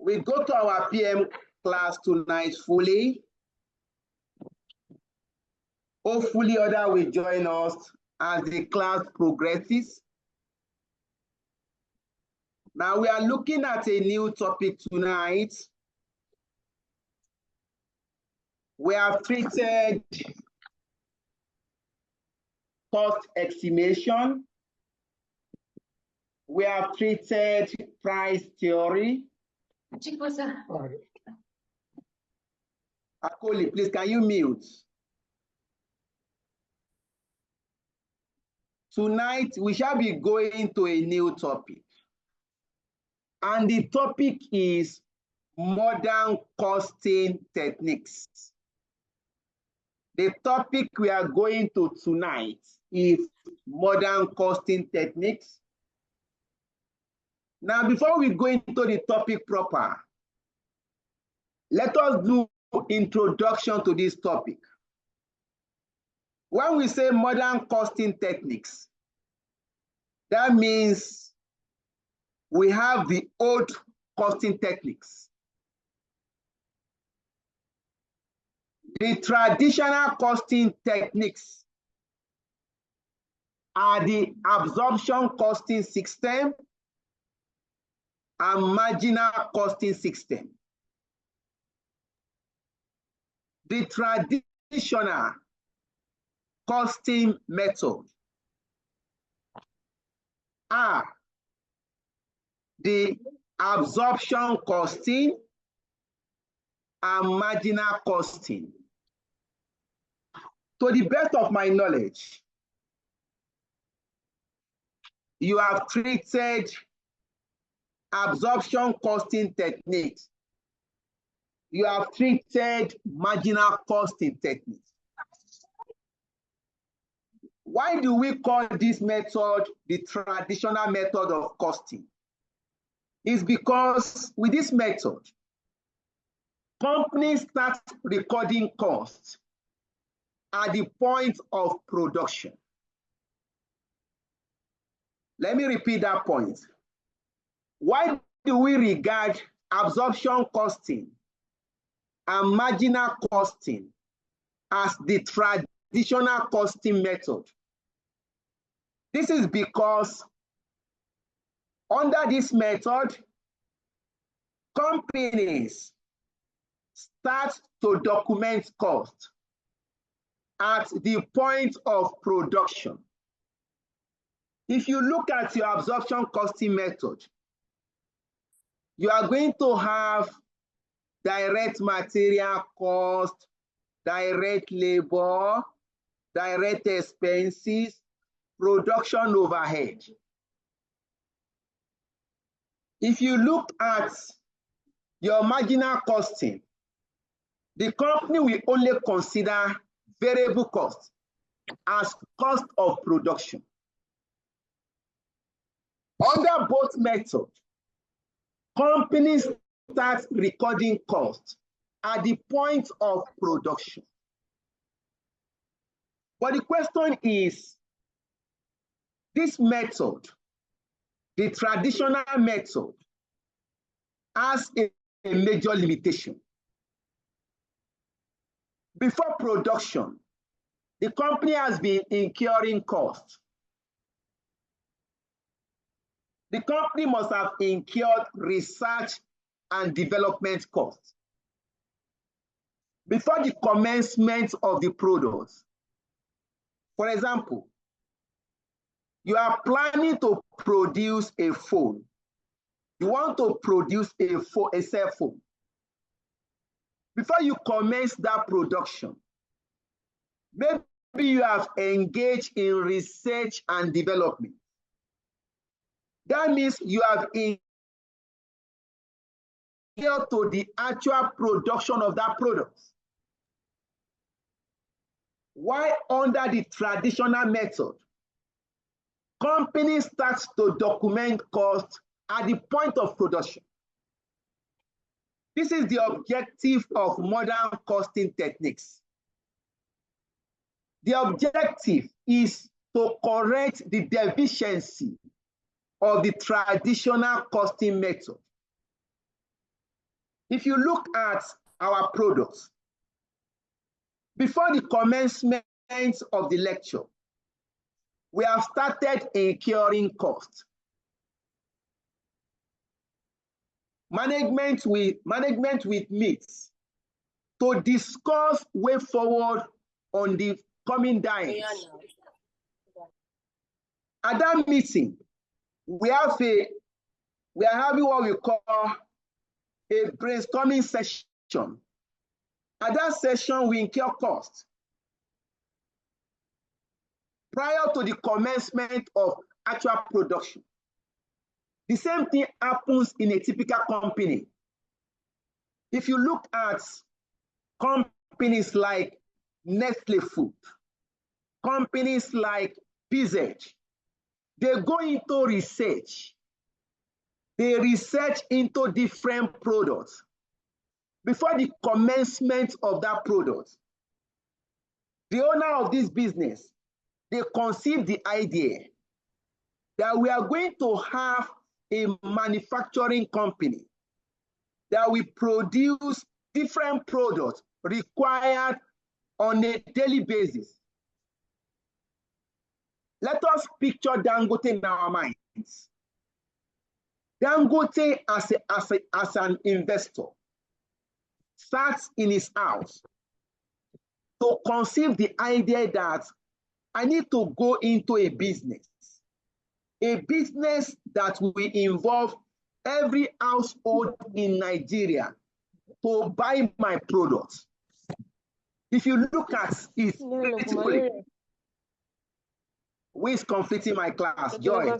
We go to our PM class tonight fully. Hopefully others will join us as the class progresses. Now we are looking at a new topic tonight. We have treated cost estimation. We have treated price theory. Akoli, please, can you mute? Tonight, we shall be going to a new topic. And the topic is modern costing techniques. The topic we are going to tonight is modern costing techniques. Now, before we go into the topic proper, let us do introduction to this topic. When we say modern costing techniques, that means we have the old costing techniques. The traditional costing techniques are the absorption costing system and marginal costing system. The traditional costing method are the absorption costing and marginal costing. To the best of my knowledge, you have treated absorption costing techniques. You have treated marginal costing techniques. Why do we call this method the traditional method of costing? It's because with this method, companies start recording costs at the point of production. Let me repeat that point. Why do we regard absorption costing and marginal costing as the traditional costing method? This is because under this method, companies start to document cost at the point of production. If you look at your absorption costing method, you are going to have direct material cost, direct labor, direct expenses, production overhead. If you look at your marginal costing, the company will only consider variable cost as cost of production. Under both methods, companies start recording costs at the point of production. But the question is, this method, the traditional method, has a major limitation. Before production, the company has been incurring costs. The company must have incurred research and development costs before the commencement of the product. For example, you are planning to produce a phone. You want to produce a cell phone. Before you commence that production, maybe you have engaged in research and development. That means you have incurred to the actual production of that product. Why under the traditional method, companies start to document costs at the point of production. This is the objective of modern costing techniques. The objective is to correct the deficiency of the traditional costing method. if you look at our products, before the commencement of the lecture, we have started incurring costs. Management with meets to discuss way forward on the coming diets. At that meeting, we are having what we call a brainstorming session. At that session, we incur costs. Prior to the commencement of actual production. The same thing happens in a typical company. If you look at companies like Nestle Food, companies like PZ, they go into research. They research into different products. Before the commencement of that product, the owner of this business, they conceive the idea that we are going to have a manufacturing company that will produce different products required on a daily basis. Let us picture Dangote in our minds. Dangote as an investor starts in his house to conceive the idea that I need to go into a business that will involve every household in Nigeria to buy my products. If you look at it critically, who is completing my class? Joy.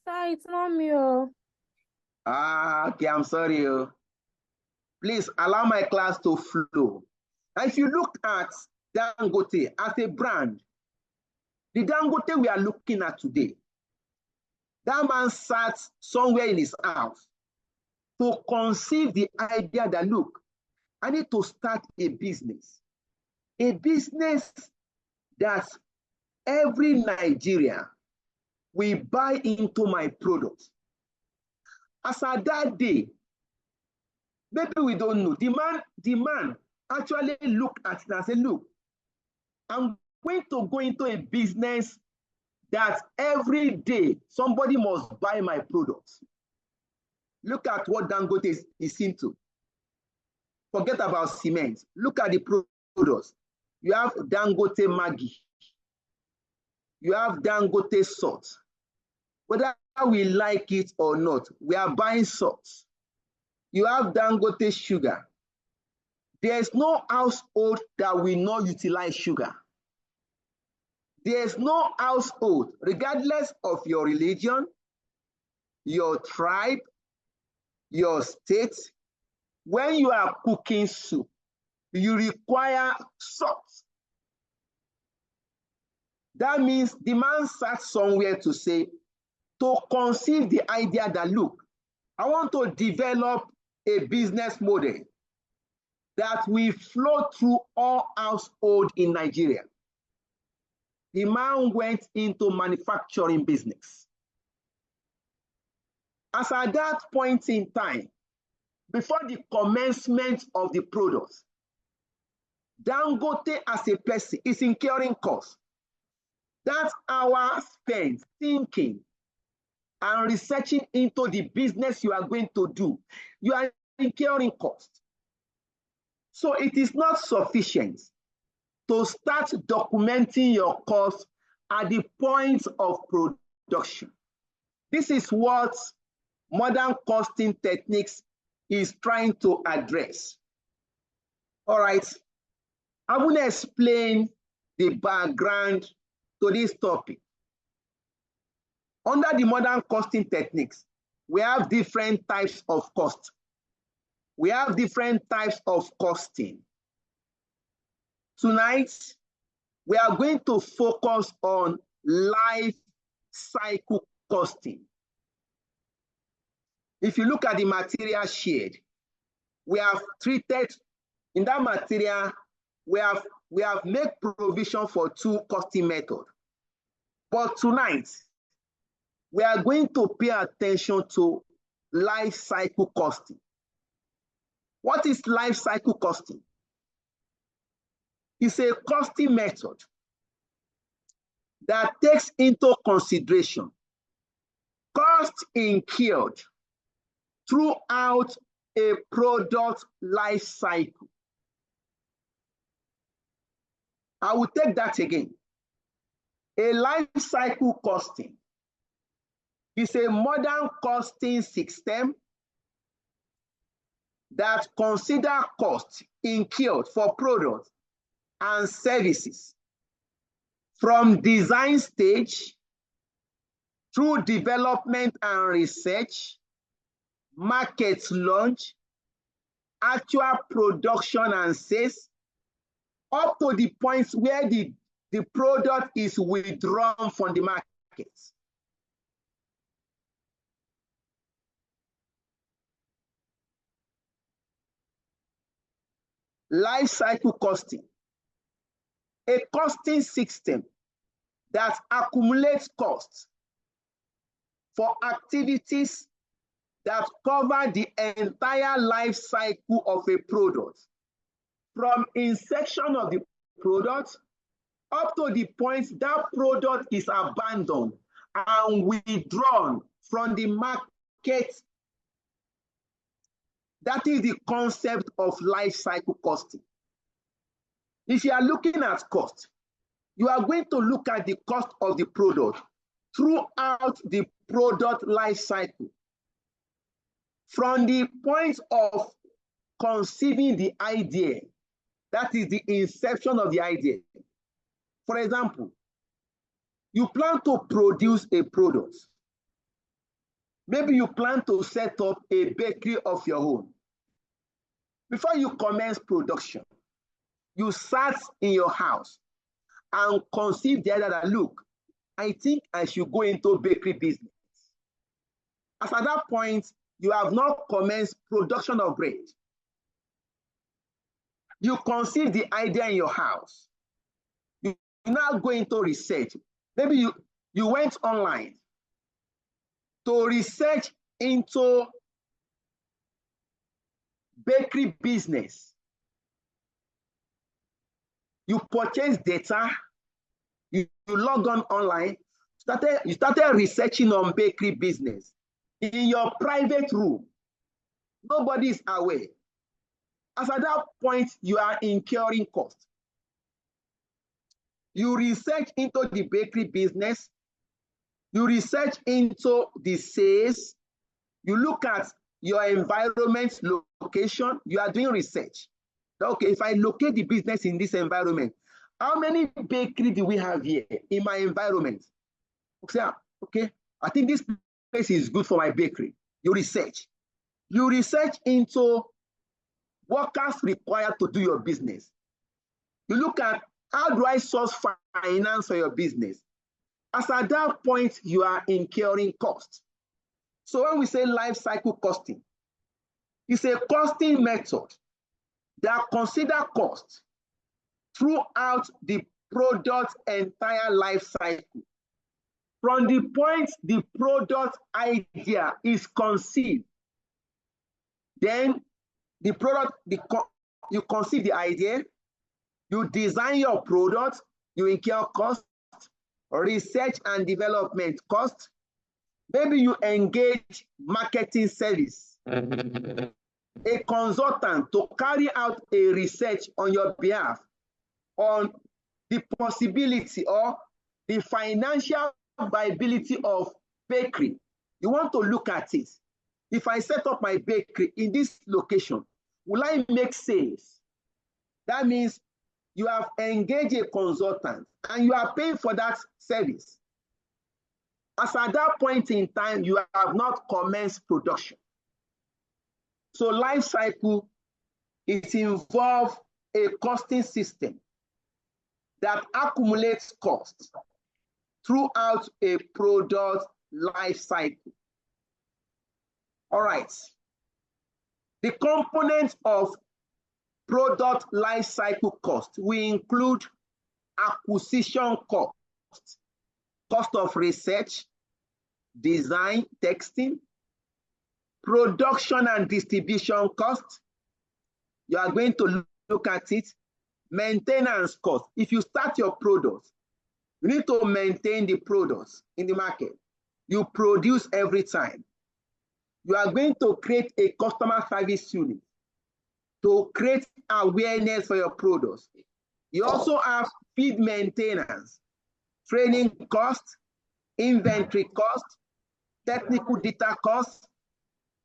Sir, it's not me. Okay, I'm sorry. Please allow my class to flow. Now, if you look at Dangote as a brand, the Dangote we are looking at today, that man sat somewhere in his house to conceive the idea that, look, I need to start a business that every Nigerian will buy into my products. As at that day, maybe we don't know. The man actually looked at it and said, look, I'm going to go into a business that every day somebody must buy my products. Look at what Dangote is into. Forget about cement. Look at the products. You have Dangote Maggi. You have Dangote salt. Whether we like it or not, we are buying salt. You have Dangote sugar. There's no household that will not utilize sugar. There's no household, regardless of your religion, your tribe, your state, when you are cooking soup, you require salt. That means the man sat somewhere to say, to conceive the idea that, look, I want to develop a business model that will flow through all households in Nigeria. The man went into manufacturing business. As at that point in time, before the commencement of the products, Dangote as a person is incurring costs. That's our spent thinking and researching into the business you are going to do. You are incurring costs. So it is not sufficient to start documenting your costs at the point of production. This is what modern costing techniques is trying to address. All right, I will explain the background to this topic. Under the modern costing techniques, we have different types of cost. We have different types of costing. Tonight, we are going to focus on life cycle costing. If you look at the material shared, we have treated, in that material, we have made provision for two costing methods. But tonight, we are going to pay attention to life cycle costing. What is life cycle costing? It's a costing method that takes into consideration costs incurred throughout a product life cycle. I will take that again. A life cycle costing is a modern costing system that considers costs incurred for products and services from design stage through development and research, market launch, actual production and sales, up to the point where the product is withdrawn from the market. Life cycle costing, a costing system that accumulates costs for activities that cover the entire life cycle of a product, from inception of the product up to the point that product is abandoned and withdrawn from the market. That is the concept of life cycle costing. If you are looking at cost, you are going to look at the cost of the product throughout the product life cycle. From the point of conceiving the idea, that is the inception of the idea. For example, you plan to produce a product. Maybe you plan to set up a bakery of your own. Before you commence production, you sat in your house and conceived the idea that, look, I think I should go into bakery business. As at that point, you have not commenced production of bread. You conceived the idea in your house. You now go into research. Maybe you went online to research into bakery business. You purchase data, you log on online, you started researching on bakery business in your private room. Nobody is aware. As at that point, you are incurring costs. You research into the bakery business, you research into the sales, you look at your environment, location, you are doing research. Okay, if I locate the business in this environment, how many bakeries do we have here in my environment? Okay, I think this place is good for my bakery. You research. You research into workers required to do your business. You look at, how do I source finance for your business? As at that point, you are incurring costs. So when we say life cycle costing, it's a costing method that considers cost throughout the product's entire life cycle. From the point the product idea is conceived, then the product, you conceive the idea, you design your product, you incur cost, research and development cost. Maybe you engage marketing service, a consultant to carry out a research on your behalf on the possibility or the financial viability of bakery. You want to look at it. If I set up my bakery in this location, will I make sales? That means you have engaged a consultant and you are paying for that service. As at that point in time, you have not commenced production. So life cycle, it involves a costing system that accumulates costs throughout a product life cycle. All right. The components of product life cycle cost will include acquisition cost, cost of research, design, testing, Production and distribution cost, you are going to look at it. Maintenance cost. If you start your products, you need to maintain the products in the market. You produce every time. You are going to create a customer service unit to create awareness for your products. You also have feed maintenance, training cost, inventory cost, technical data cost,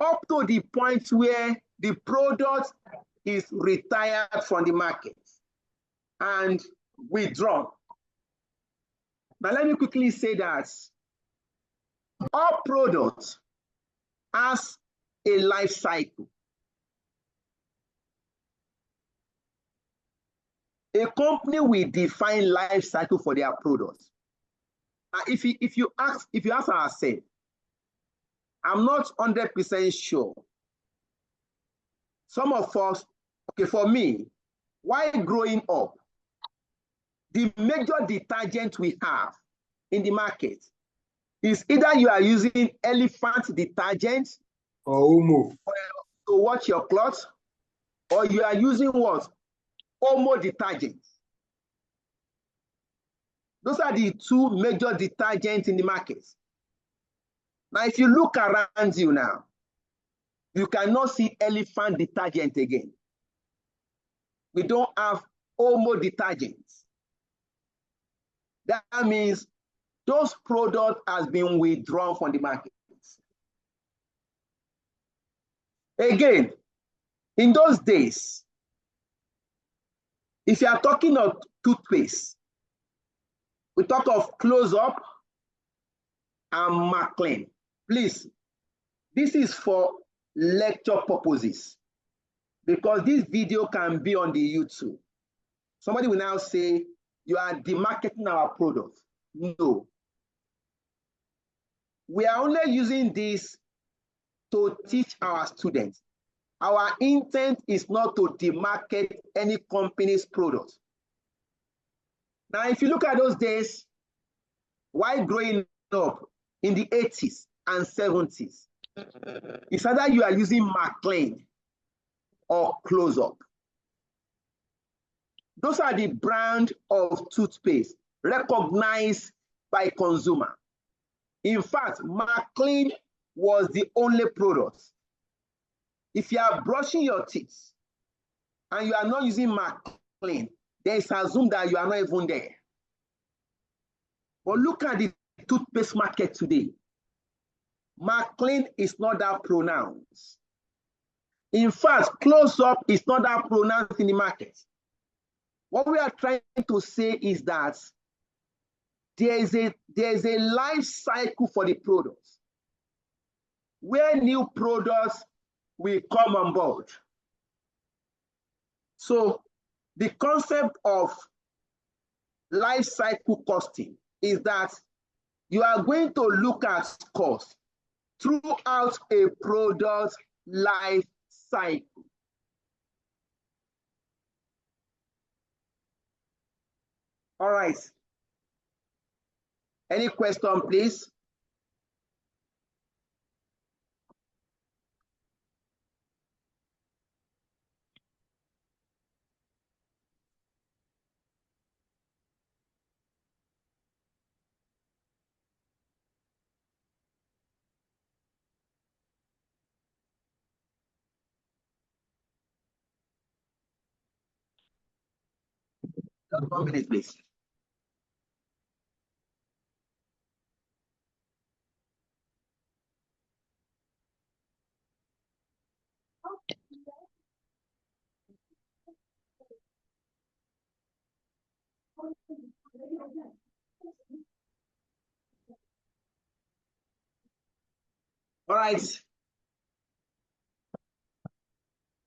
up to the point where the product is retired from the market and withdrawn. Now, let me quickly say that all products has a life cycle. A company will define life cycle for their products. Now, if you ask ourselves, I'm not 100% sure. Some of us, okay, for me, while growing up, the major detergent we have in the market is either you are using Elephant detergent or Omo to wash your clothes, or you are using what? Omo detergent. Those are the two major detergents in the market. Now, if you look around you now, you cannot see Elephant detergent again. We don't have Omo detergents. That means those products has been withdrawn from the market. Again, in those days, if you are talking of toothpaste, we talk of Close-Up and Maclean. Please, this is for lecture purposes because this video can be on the YouTube. Somebody will now say, you are demarketing our product. No. We are only using this to teach our students. Our intent is not to demarket any company's product. Now, if you look at those days, while growing up in the 80s and 70s, it's either you are using Maclean or Close-Up. Those are the brand of toothpaste recognized by consumer. In fact, Maclean was the only product. If you are brushing your teeth and you are not using Maclean, then it's assumed that you are not even there. But look at the toothpaste market today. Maclean is not that pronounced. In fact, Close-Up is not that pronounced in the market. What we are trying to say is that there is a life cycle for the products where new products will come on board. So the concept of life cycle costing is that you are going to look at cost throughout a product life cycle. All right. Any question, please? Just 1 minute, please. All right.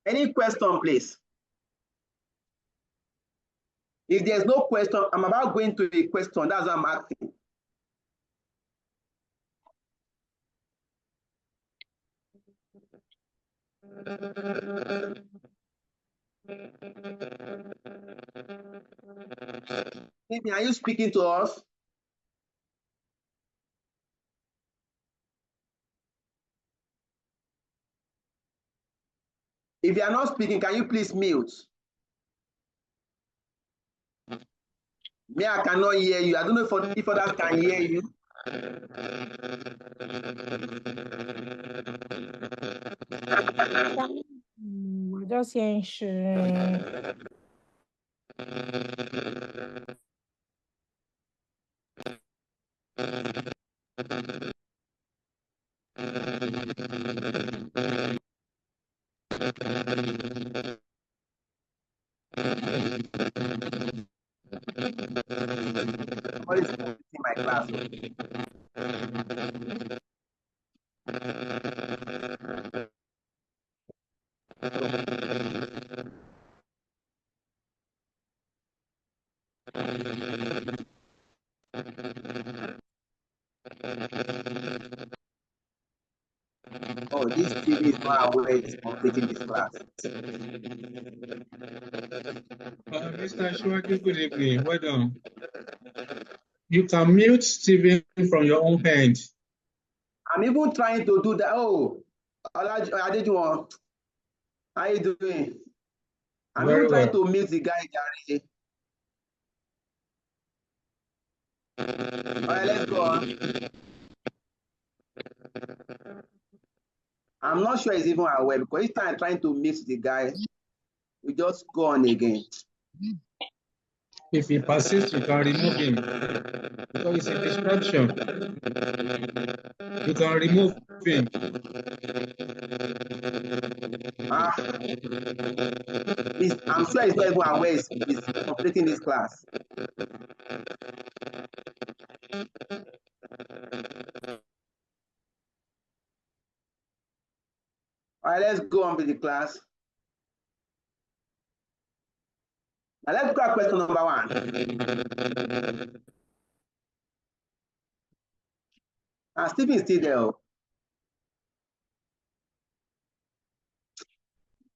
Any question, please? If there's no question, I'm about going to a question. That's what I'm asking. Are you speaking to us? If you are not speaking, can you please mute? Me, I cannot hear you. I don't know if others can hear you.我叫先生。What is in my class? Oh, this TV is not aware it's completing this class. Mr. Ashwaki, good evening. Well done. You can mute Stephen from your own hand. I'm even trying to do that. Oh, Adejuwon, how you doing? I'm Very even trying well. to mute the guy, Gary. All right, let's go on. I'm not sure he's even aware because each time I'm trying to mute the guy, we just go on again. If he persists, you can remove him because it's a distraction. You can remove him. I'm sure he's not even aware he's completing this class. All right, let's go on with the class. Now let's go at question number 1. Stephen is still there.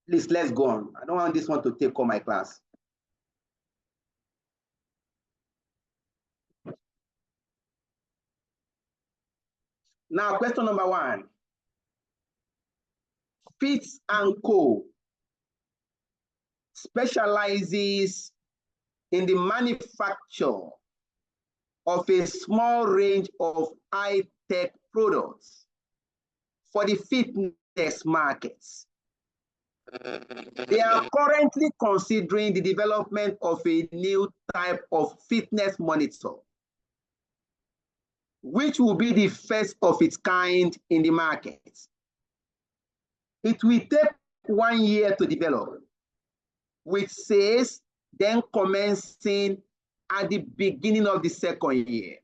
Please, let's go on. I don't want this one to take all my class. Now, question number 1. Fitz & Co. specializes in the manufacture of a small range of high-tech products for the fitness markets. They are currently considering the development of a new type of fitness monitor, which will be the first of its kind in the market. It will take 1 year to develop, with sales then commencing at the beginning of the 2nd year.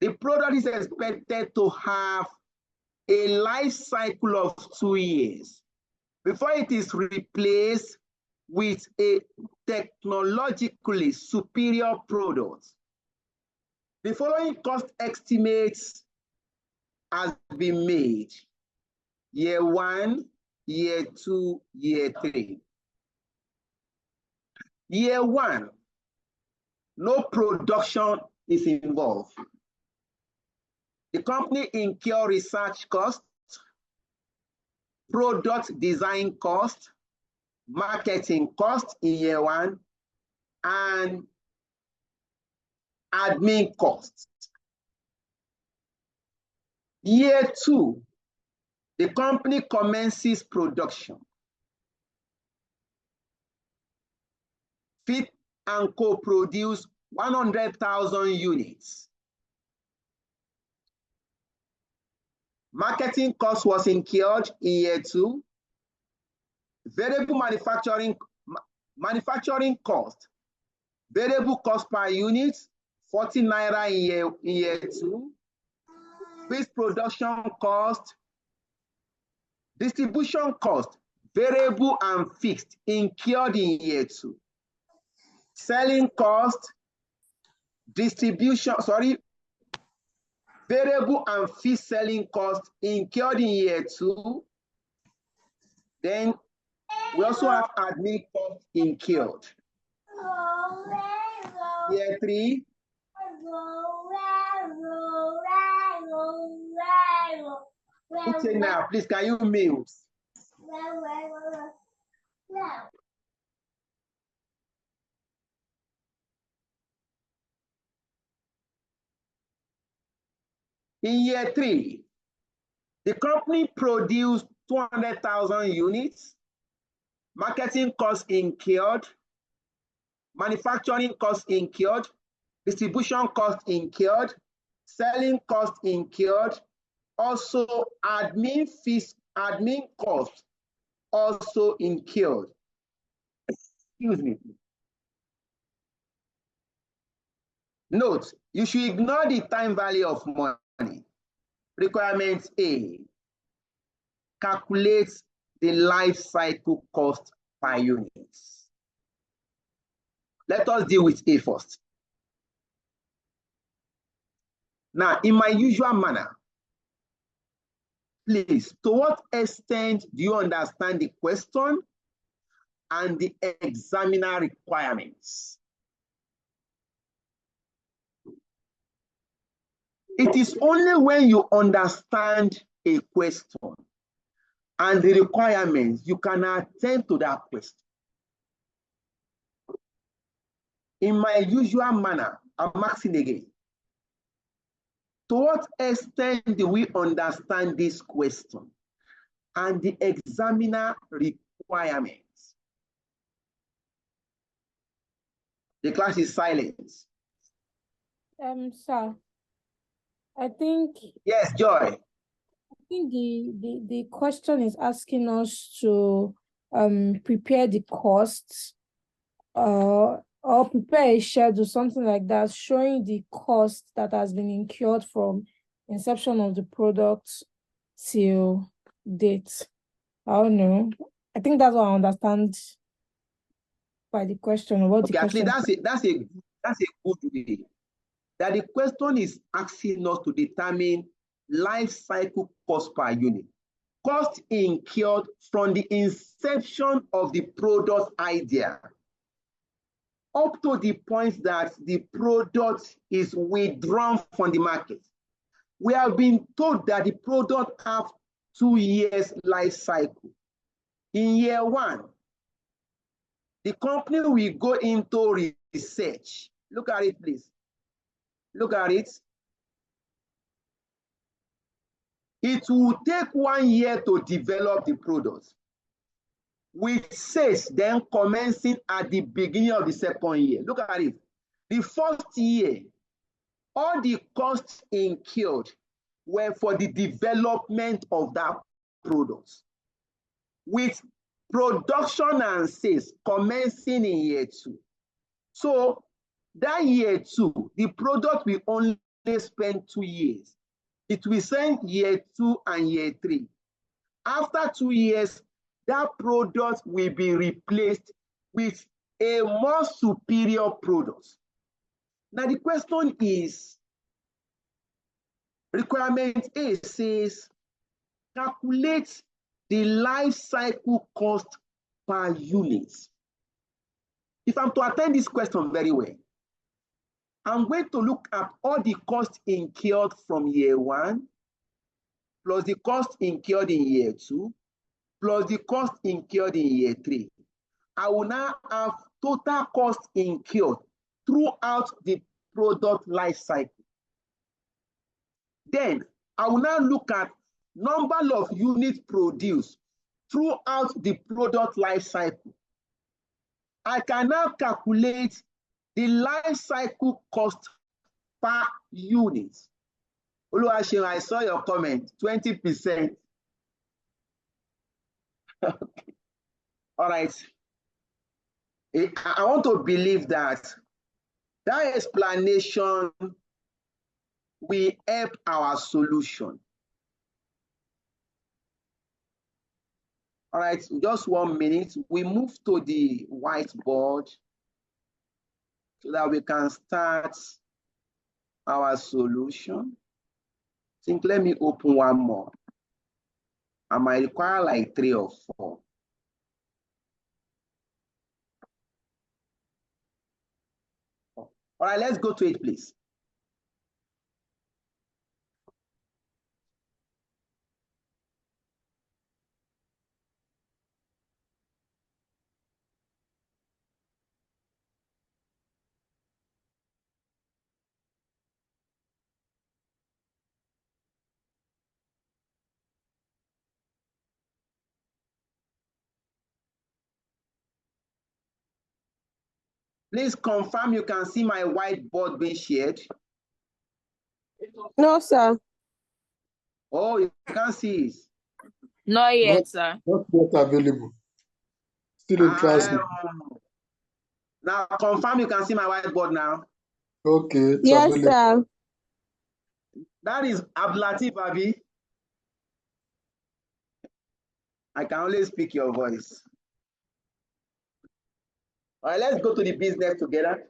The product is expected to have a life cycle of 2 years before it is replaced with a technologically superior product. The following cost estimates has been made: year 1, year 2, year 3. Year 1, no production is involved. The company incurs research costs, product design costs, marketing costs in year 1, and admin costs. Year 2, the company commences production. Fitz & Co. produce 100,000 units. Marketing cost was incurred in year 2. Variable manufacturing cost, variable cost per unit, 40 naira in year 2. Fixed production cost, distribution cost, variable and fixed, incurred in year 2. Selling cost, variable and fixed selling cost incurred in year 2. Then we also have admin cost incurred. Year 3. Now, please, can you mute? In year 3, the company produced 200,000 units, marketing costs incurred, manufacturing costs incurred, distribution costs incurred, selling costs incurred, also admin fees, admin costs also incurred. Excuse me. Note, you should ignore the time value of money. Requirement A, calculate the life cycle cost per unit. Let us deal with A first. Now, in my usual manner, please, to what extent do you understand the question and the examiner requirements? It is only when you understand a question and the requirements you can attend to that question. In my usual manner, I'm asking again. To what extent do we understand this question and the examiner requirements? The class is silent. Sir, I think Yes, Joy. I think the question is asking us to prepare the costs or prepare a schedule, something like that, showing the cost that has been incurred from inception of the product till date. I don't know. I think that's what I understand by the question. What Okay, the question actually, that's a good way. That the question is asking us to determine life cycle cost per unit. Cost incurred from the inception of the product idea up to the point that the product is withdrawn from the market. We have been told that the product has 2 years life cycle. In year 1, the company will go into research. Look at it, please. Look at it. It will take 1 year to develop the product, with sales then commencing at the beginning of the 2nd year. Look at it. The 1st year, all the costs incurred were for the development of that product, with production and sales commencing in year 2. So that year 2, the product will only spend 2 years. It will spend year 2 and year 3. After 2 years, that product will be replaced with a more superior product. Now the question is, requirement A says, calculate the life cycle cost per unit. If I'm to attend this question very well, I'm going to look at all the costs incurred from year 1, plus the cost incurred in year 2, plus the cost incurred in year 3. I will now have total cost incurred throughout the product life cycle. Then I will now look at number of units produced throughout the product life cycle. I can now calculate the life cycle cost per unit. Oluwaseun, I saw your comment, 20%. Okay. All right. I want to believe that that explanation will help our solution. All right, just 1 minute. We move to the whiteboard so that we can start our solution. I think let me open one more. I might require like 3 or 4. All right, let's go to it, please. Please confirm you can see my whiteboard being shared. No, sir. Oh, you can't see it. Not yet, sir. Not yet available. Still in transit. Now confirm you can see my whiteboard now. Okay. It's Yes, available. sir. That is Abdulateef Abi. I can only speak your voice. All right, let's go to the business together.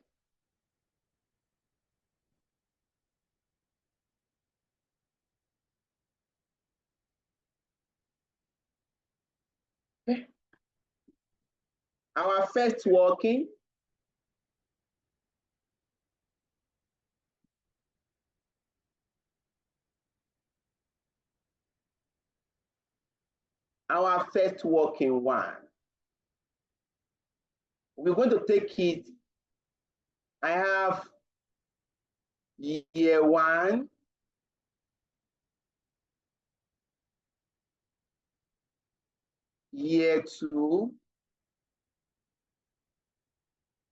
Our first working. Our first working one. We're going to take it. I have year one, year two,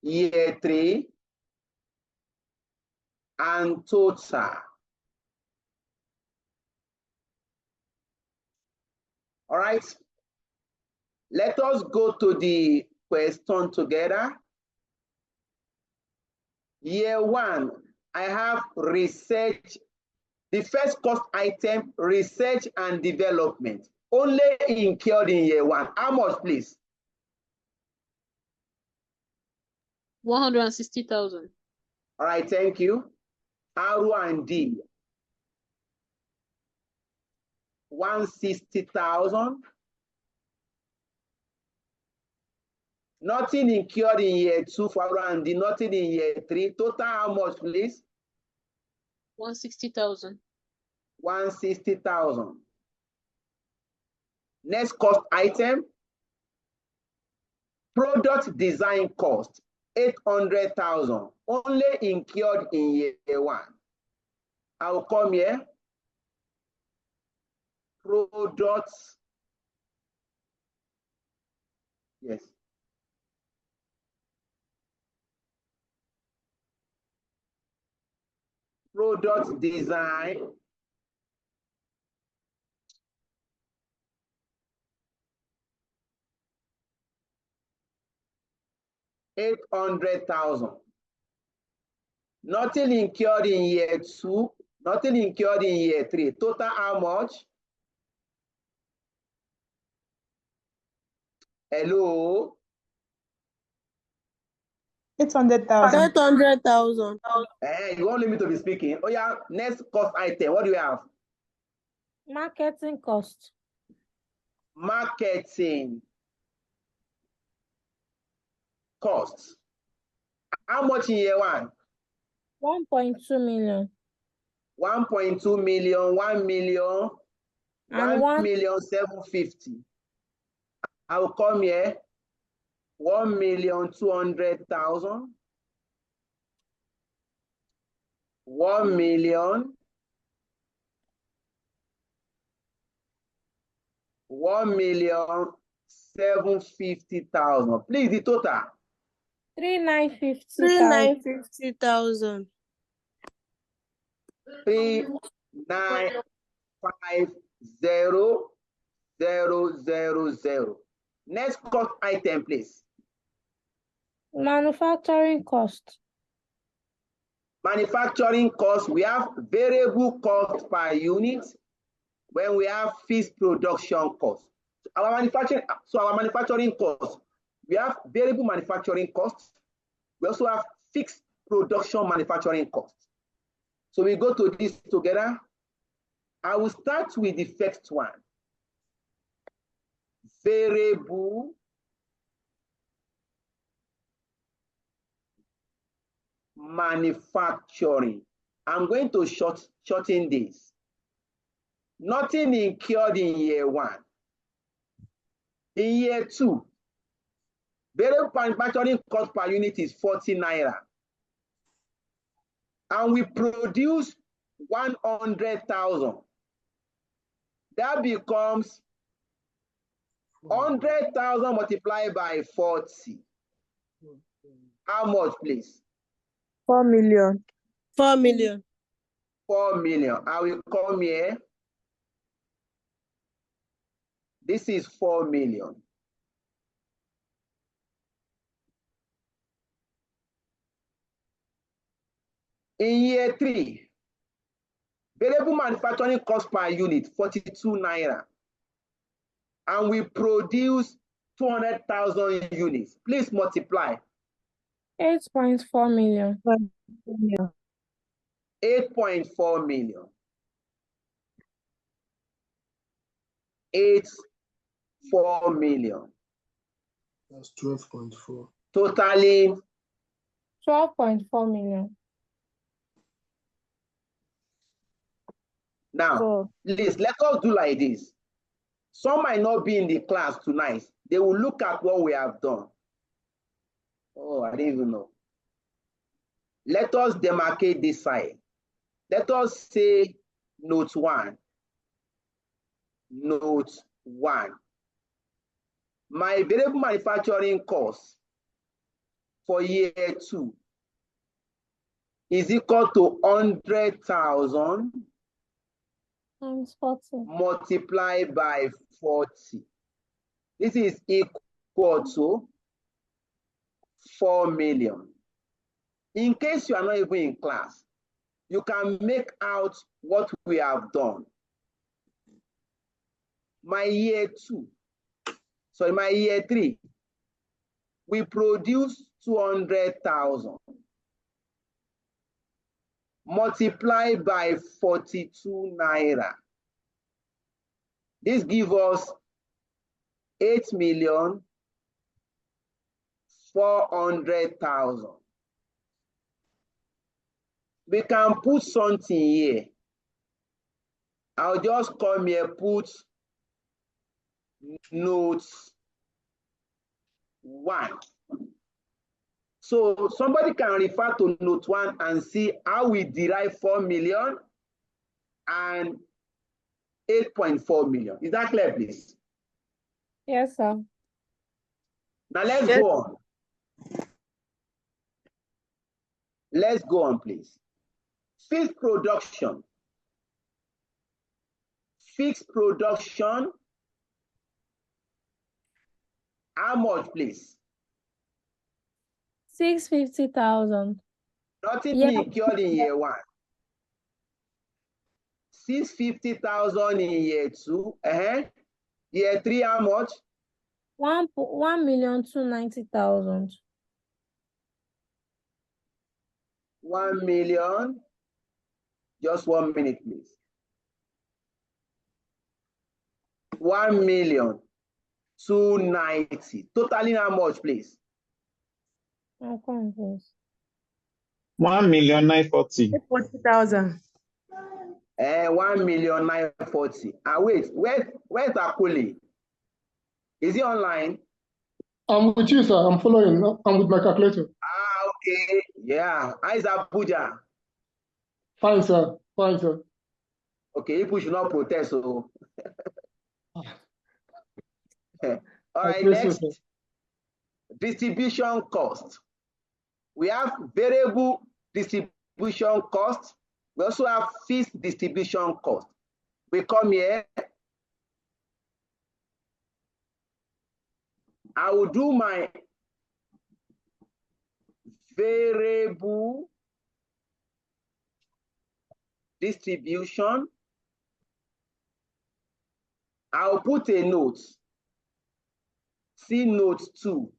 year three, and total. All right. Let us go to the question together. Year one, I have research. The first cost item, research and development, only incurred in year one. How much, please? 160,000. All right, thank you. R&D, 160,000. Nothing incurred in year two for R&D, nothing in year three. Total how much, please? 160,000. 160,000. Next cost item, product design cost, 800,000. Only incurred in year one. I will come here. Products. Yes. Product design. $800,000. Nothing incurred in year two, nothing incurred in year three. Total how much? Hello? 800,000. 800,000. You won't let me to be speaking. Oh yeah, next cost item. What do we have? Marketing cost. Marketing costs. How much in year one? 1.2 million. 1.2 million, 1 million, And 1,750,000. I will come here. 1,200,000. 1,000,000. 1,750,000. Please, the total. 3,950,000. 3,950,000. Next cost item, please. Manufacturing cost. Manufacturing cost, we have variable cost per unit when we have fixed production cost. Our manufacturing cost, we have variable manufacturing costs. We also have fixed production manufacturing costs. So we go to this together. I will start with the first one. Variable manufacturing. I'm going to shorten this. Nothing incurred in year one. In year two, variable manufacturing cost per unit is 40 naira. And we produce 100,000. That becomes 100,000 multiplied by 40. How much, please? 4 million. 4 million. 4 million. I will come here. This is 4 million. In year 3, variable manufacturing cost per unit, 42 naira. And we produce 200,000 units. Please multiply. 8.4 million. 8.4 million. 8.4 million. That's 12.4. Totally 12.4 million. Now, please, let us do like this. Some might not be in the class tonight. They will look at what we have done. Oh, I didn't even know. Let us demarcate this side. Let us say note 1. Note 1. My variable manufacturing cost for year 2 is equal to 100,000 times 40. multiplied by 40. This is equal to 4 million. In case you are not even in class, you can make out what we have done. My year 3, we produce 200,000 multiplied by 42 naira. This gives us 8,400,000. We can put something here. I'll just come here, put note 1. So somebody can refer to note 1 and see how we derive 4 million and 8.4 million. Is that clear, please? Yes, sir. Now let's go on. Let's go on, please. Fixed production. Fixed production. How much, please? 650,000. Nothing incurred in year 1. 650,000 in year 2. Year 3, how much? 1,290,000. 1 million. Just 1 minute, please. 1,290,000. Totally how much, please? 1,940,000. 40,000. 1,940,000. Wait, where's Akuli? Is he online? I'm with you, sir. I'm following. I'm with my calculator. Okay. Yeah. How is Abuja? Fine, sir. Fine, sir. Okay, people should not protest. So. All right, next. Distribution cost. We have variable distribution cost. We also have fixed distribution cost. We come here. I will do my variable distribution. I'll put a note. See note 2.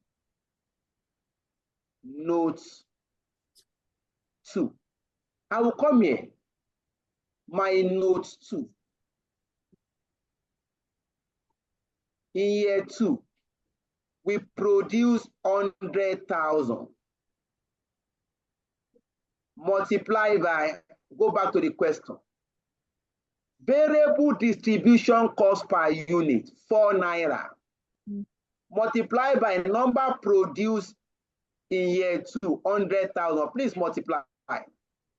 Note 2. I will come here. My note 2. In year 2, we produce 100,000. Multiply by, go back to the question. Variable distribution cost per unit, 4 naira. Multiply by number produced in year 2, 100,000. Please multiply.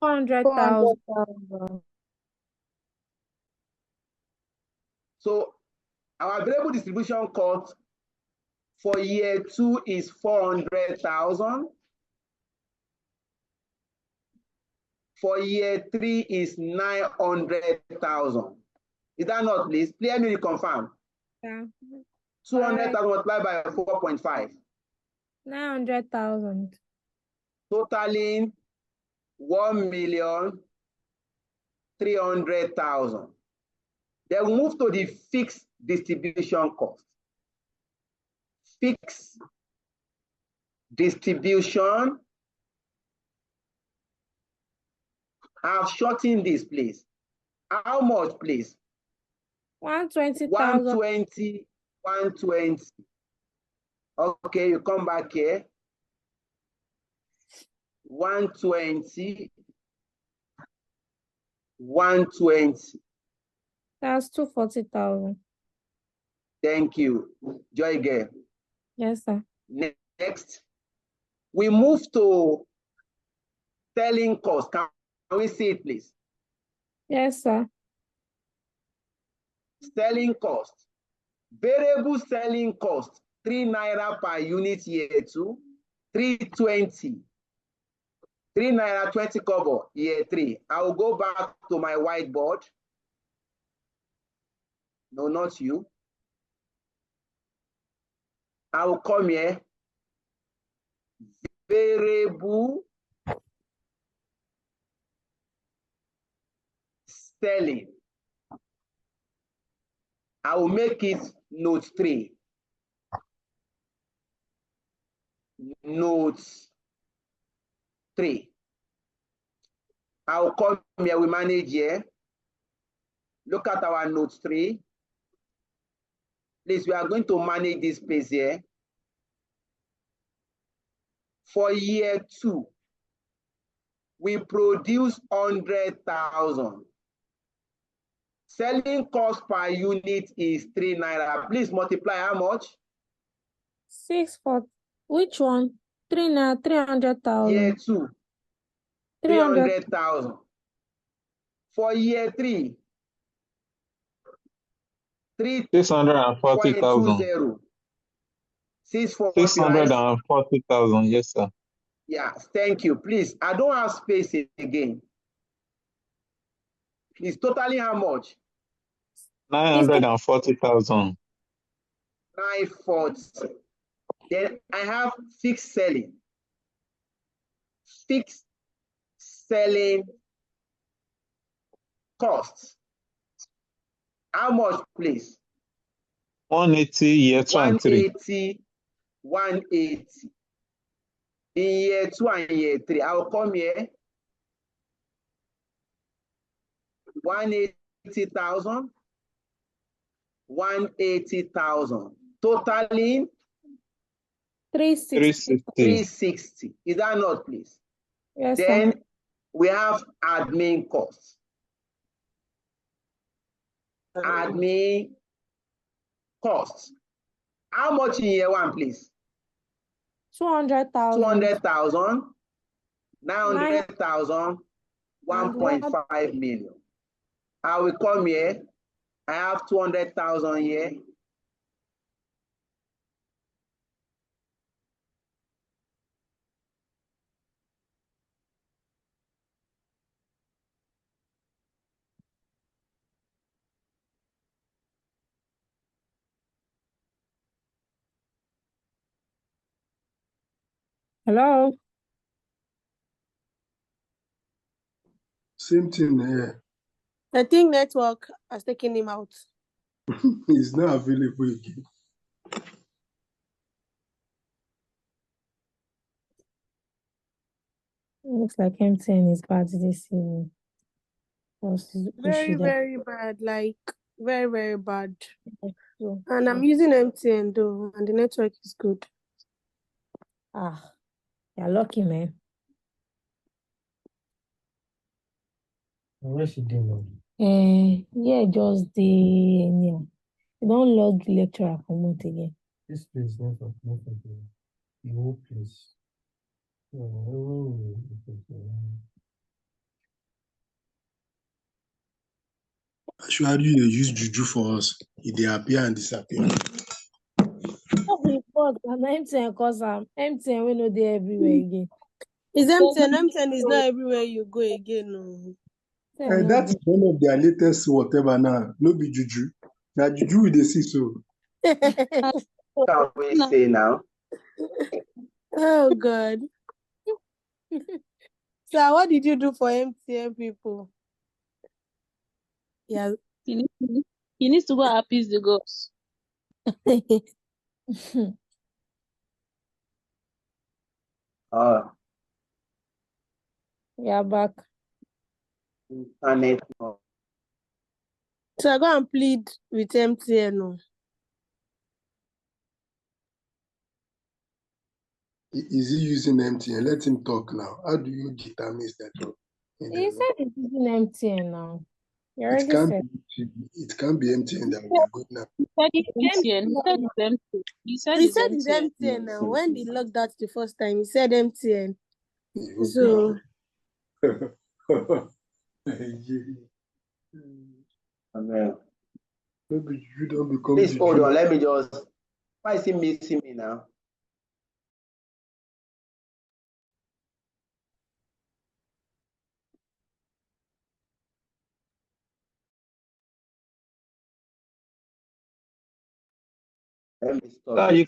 100,000. So our variable distribution cost for year 2 is 400,000. for year 3 is 900,000. Is that not, please? Please let me reconfirm. Yeah. 200,000 multiplied by 4.5. 900,000. Totaling 1,300,000. Then we move to the fixed distribution cost. Fixed distribution. I've shortened this, please. How much, please? 120,000. 120, 120. Okay, you come back here. 120, 120. That's 240,000. Thank you, Joy Girl. Yes, sir. Next, we move to selling cost. Can we see it, please? Yes, sir. Selling cost. Variable selling cost, 3 naira per unit year 2, 320. 3 naira 20 kobo year 3. I will go back to my whiteboard. No, not you. I will come here. Variable selling. I will make it note 3. Note 3. I will come here, we manage here. Look at our note 3. Please, we are going to manage this space here. For year 2, we produce 100,000. Selling cost per unit is 3 naira. Please multiply how much? 6 for which one? 300,000. Year 2, 300,000. For year 3, 640,000. 640,000, yes, sir. Yeah, thank you. Please, I don't have space again. Please, totally how much? 940,000. 940. Then I have fixed selling. Fixed selling costs. How much, please? 180 year 2 and 3. 180, 180. In year 2 and year 3, I will come here. 180,000. 180,000. Totaling 360. 360. Is that not, please? Yes, Then sir. we have admin costs. Admin costs. How much in year 1, please? 200,000. 200,000, 900,000, 1.5 million. I will come here. I have 200,000 here. Hello. Same thing here. I think network has taken him out. It's not available again. Looks like MTN is bad this evening. Very, very bad. Like, very, very bad. So, And I'm using MTN though, and the network is good. you're lucky, man. Where she doing? Yeah, just the yeah. You don't log the lecturer come out again. This place network, the whole place. Oh, Actually, you use juju for us. They appear and disappear. No be fault, and MTN cause MTN we know they everywhere again. It's MTN. MTN is not everywhere you go again. No. And that's one of their latest whatever now. No be juju. Now juju with the see so. What can we say now? Oh God. So what did you do for MTN people? Yeah. He needs to go appease the gods. Yeah, back. Internet. So I go and plead with MTN. No. Is he using MTN? Let him talk now. How do you determine that? He said he's using MTN now. You It already can't said. it can't be MTN that we are going now. He said it's MTN. He said it's MTN. He said He it's said it's MTN. MTN now. When they locked that the first time, he said MTN. Oh, So Amen. Maybe you don't become Please hold juju. on. Let me just. Why is he missing me now? Let me stop. So you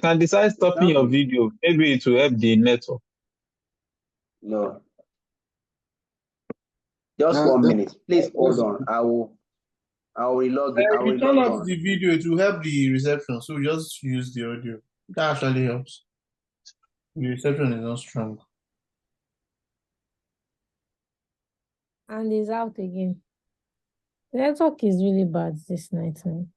can decide stopping your video. Maybe it will help the network. No. Just 1 minute. Please hold on. I will relog it. I If will you turn log off on. the video, it will help the reception. So just use the audio. That actually helps. The reception is not strong. And he's out again. The network is really bad this night time.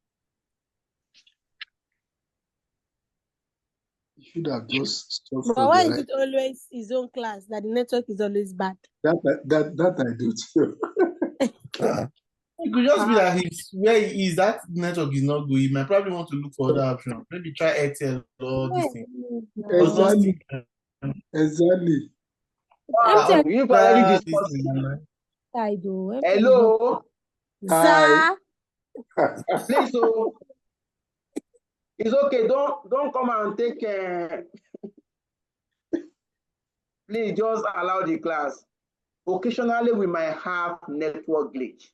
You should have just stopped but for why the is right. it always his own class that the network is always bad? That I do too. It could just be that he's where he is, that network is not good. He might probably want to look for other options. Maybe try Airtel or this thing. Exactly. Exactly. Wow, you've already discussed it. I do. Hello. Hi. Please, so it's okay. Don't come and take. Please just allow the class. Occasionally, we might have network glitch,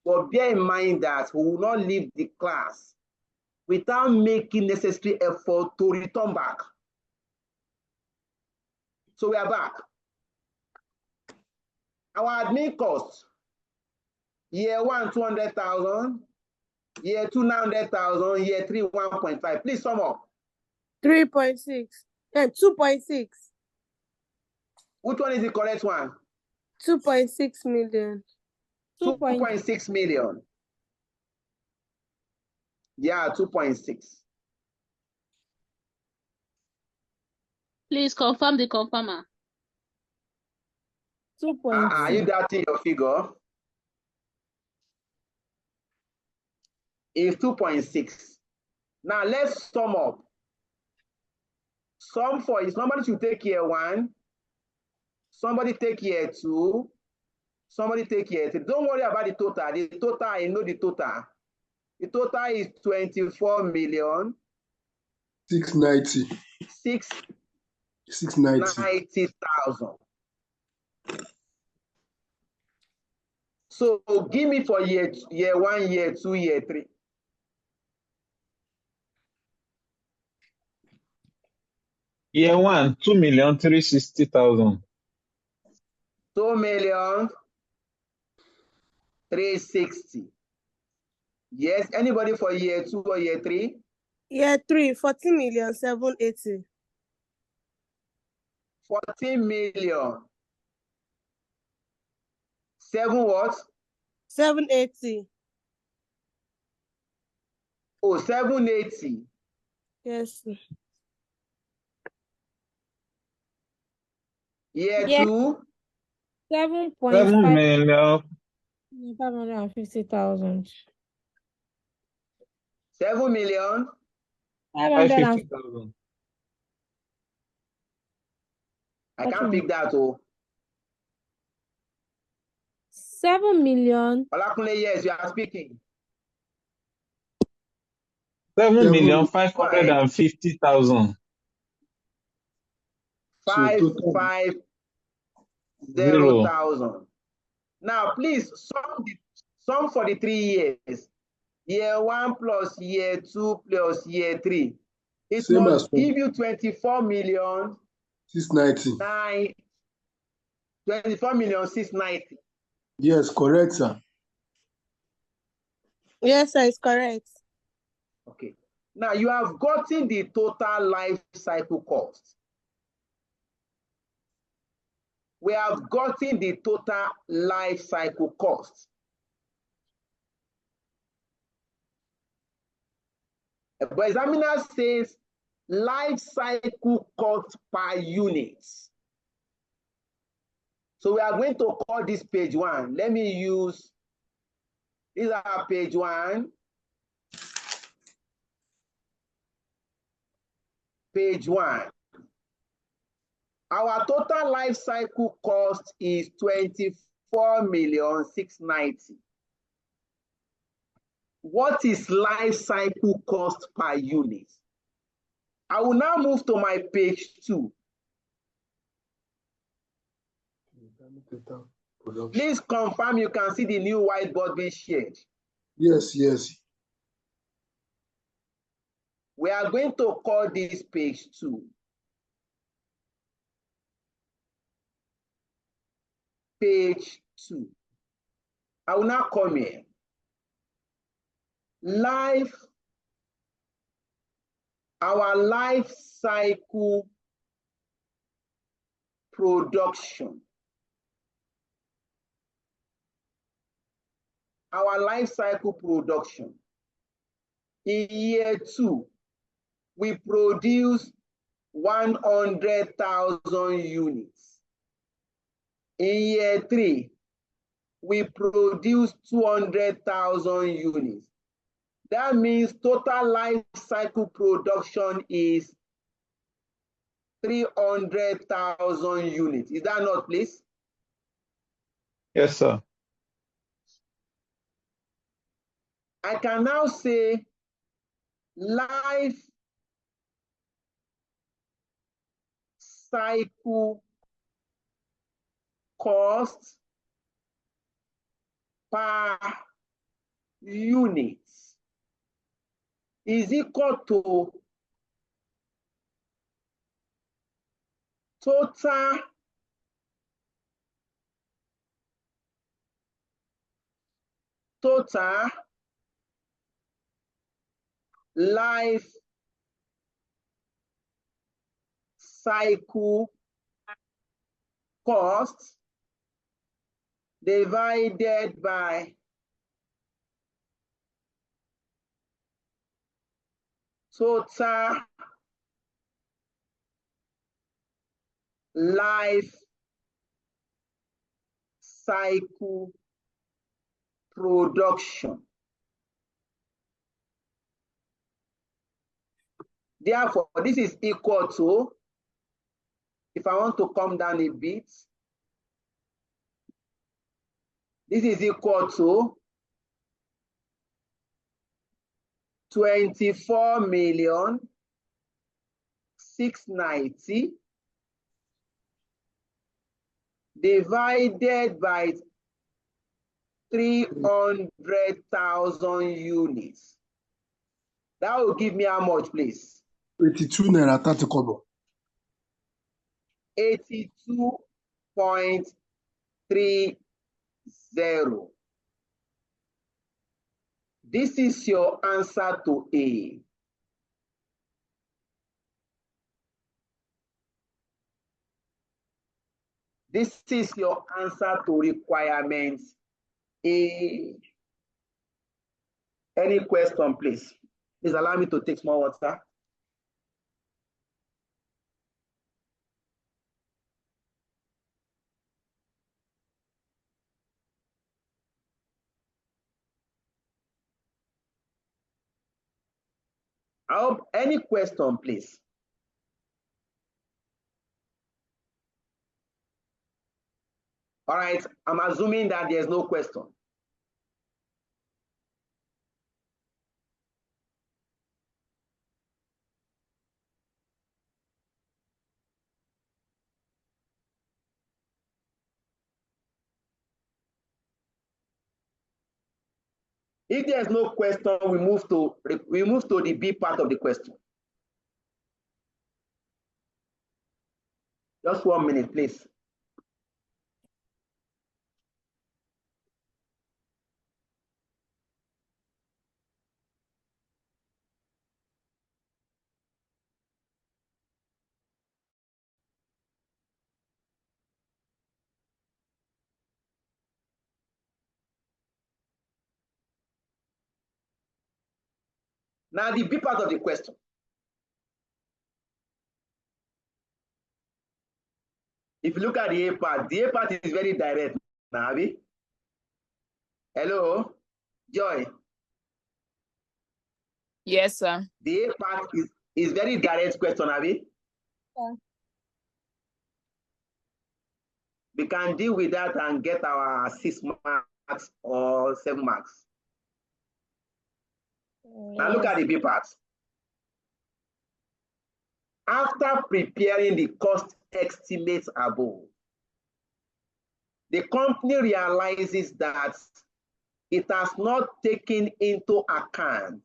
but bear in mind that we will not leave the class without making necessary effort to return back. So we are back. Our admin cost, year 1, 200,000, year 2, 900,000, year 3, 1.5. Please sum up. 3.6 and 2.6. Which one is the correct one? 2.6 million. 2.6 million. Yeah, 2.6. Please confirm the confirmer. 2.6. Are you doubting your figure? It's 2.6. Now let's sum up. Sum for is somebody should take year 1, somebody take year 2, somebody take year 3. Don't worry about the total. The total, I know the total. The total is 24,690,000. 690,000. So give me for year 1, year 2, year 3. Year 1, 2,360,000. 2,360,000. Yes, anybody for year 2 or year 3? Year 3, 14,780,000. 14 million. 7 what? 780. Oh, 780. Yes. Year Yeah. 2? 7,550,000. 7,550,000. 550,000. I can't pick that. Oh, 7 million. Olakunle, yes, you are speaking. 7,550,000. Five total. five Zero. 0,000. Now, please sum for the 3 years. Year 1 plus year 2 plus year 3. It Same must as give you 24 million 690. 690. Yes, correct, sir. Yes, sir, it's correct. Okay. Now you have gotten the total life cycle cost. We have gotten the total life cycle cost. But examiner says life cycle cost per unit. So we are going to call this page 1. Let me use, these are page 1. Page 1. Our total life cycle cost is 24,690,000. What is life cycle cost per unit? I will now move to my page 2. Please confirm you can see the new whiteboard being shared. Yes, yes. We are going to call this page 2. Page 2. I will now come here. Our life cycle production. Our life cycle production. In year 2, we produce 100,000 units. In year 3, we produce 200,000 units. That means total life cycle production is 300,000 units. Is that not, please? Yes, sir. I can now say life cycle cost per unit is equal to total life cycle cost divided by total life cycle production. Therefore, this is equal to, if I want to come down a bit, this is equal to 24,690,000 divided by 300,000 units. That will give me how much, please? 82 naira 30 kobo. 82.30. This is your answer to A. This is your answer to requirement A. Any question, please? Please allow me to take more water. I hope any question, please. All right, I'm assuming that there's no question. If there's no question, we move to the B part of the question. Just 1 minute, please. Now the B part of the question. If you look at the A part is very direct. Navi. Hello, Joy. Yes, sir. The A part is very direct question, Abby. Yeah. We can deal with that and get our 6 marks or 7 marks. Now look at the B part. After preparing the cost estimates above, the company realizes that it has not taken into account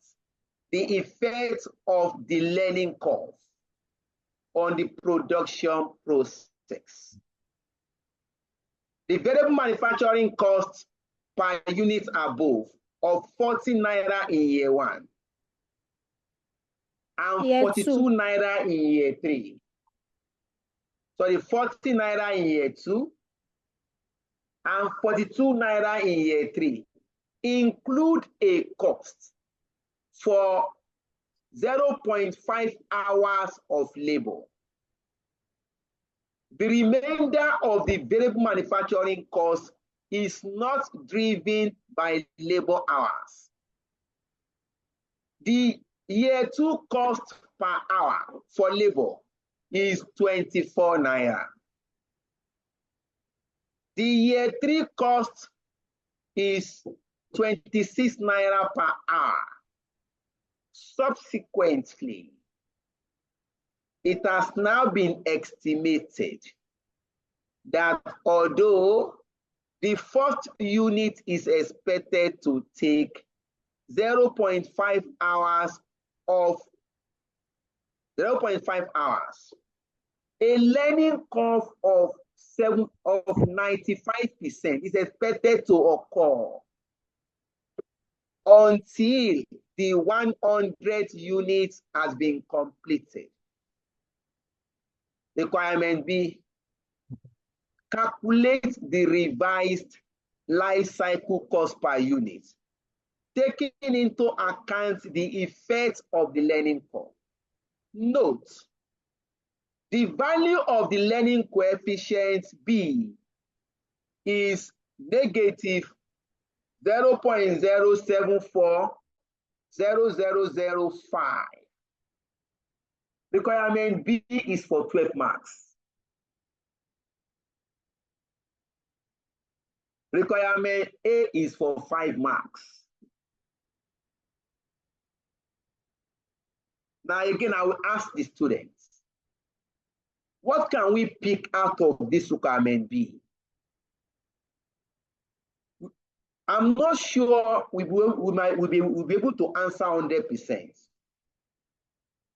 the effect of the learning curve on the production process. The variable manufacturing cost per unit above of 40 naira in year 1 and Year 42 two. naira in year 3. So the 40 naira in year 2 and 42 naira in year 3 include a cost for 0.5 hours of labor. The remainder of the variable manufacturing cost is not driven by labor hours. The year 2 cost per hour for labor is 24 naira. The year 3 cost is 26 naira per hour. Subsequently, it has now been estimated that although the first unit is expected to take 0.5 hours of 0.5 hours, a learning curve of 95% is expected to occur until the 100 units has been completed. Requirement B, calculate the revised life cycle cost per unit, taking into account the effects of the learning curve. Note, the value of the learning coefficient B is negative 0.0740005. Requirement B is for 12 marks. Requirement A is for 5 marks. Now again, I will ask the students, what can we pick out of this requirement B? I'm not sure we'll be able to answer 100%.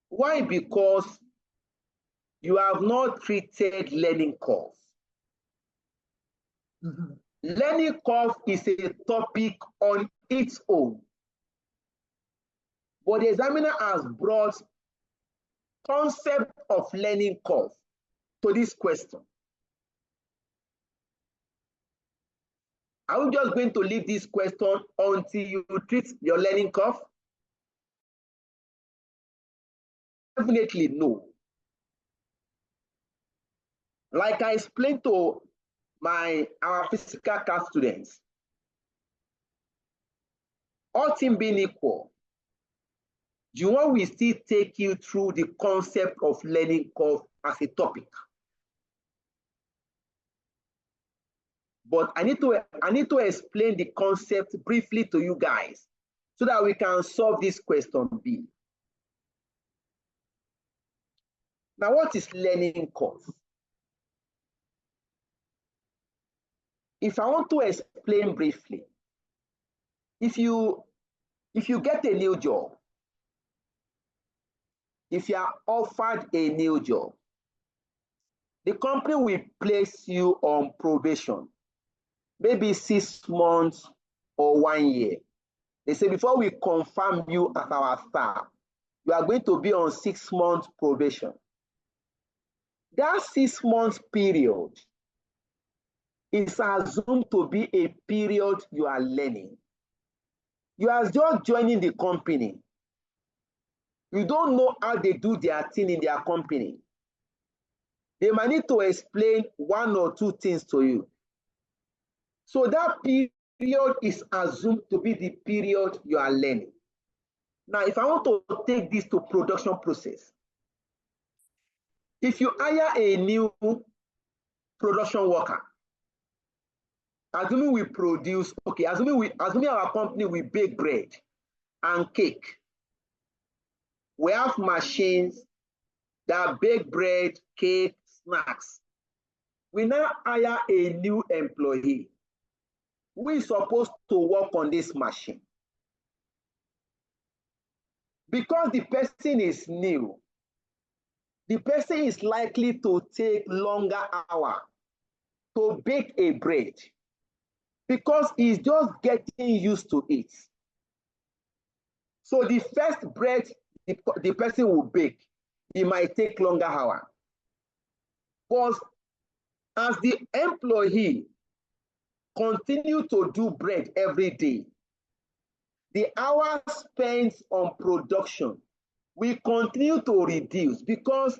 Why? Because you have not treated learning curve. Learning curve is a topic on its own, but the examiner has brought concept of learning curve to this question. Are we just going to leave this question until you treat your learning curve? Definitely no. Like I explained to our physical class students, all things being equal, Juwon will still take you through the concept of learning curve as a topic. But I need to explain the concept briefly to you guys so that we can solve this question B. Now, what is learning curve? If I want to explain briefly, if you If you get a new job, if you are offered a new job, the company will place you on probation, maybe 6 months or 1 year. They say before we confirm you as our staff, you are going to be on 6 months probation. That 6 months period is assumed to be a period you are learning. You are just joining the company. You don't know how they do their thing in their company. They might need to explain 1 or 2 things to you. So that period is assumed to be the period you are learning. Now, if I want to take this to production process, if you hire a new production worker, assuming we produce, okay, assuming our company will bake bread and cake, we have machines that bake bread, cake, snacks. We now hire a new employee who is supposed to work on this machine. Because the person is new, the person is likely to take longer hours to bake a bread because he's just getting used to it. So the first bread the person will bake, it might take longer hours. But as the employee continue to do bread every day, the hours spent on production will continue to reduce because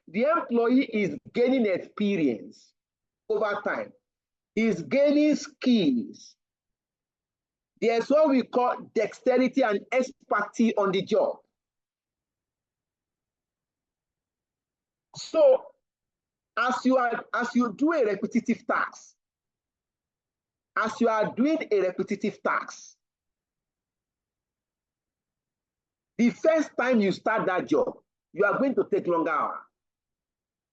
the employee is gaining experience over time. He's gaining skills. There's what we call dexterity and expertise on the job. So as you do a repetitive task, as you are doing a repetitive task, the first time you start that job, you are going to take longer hours.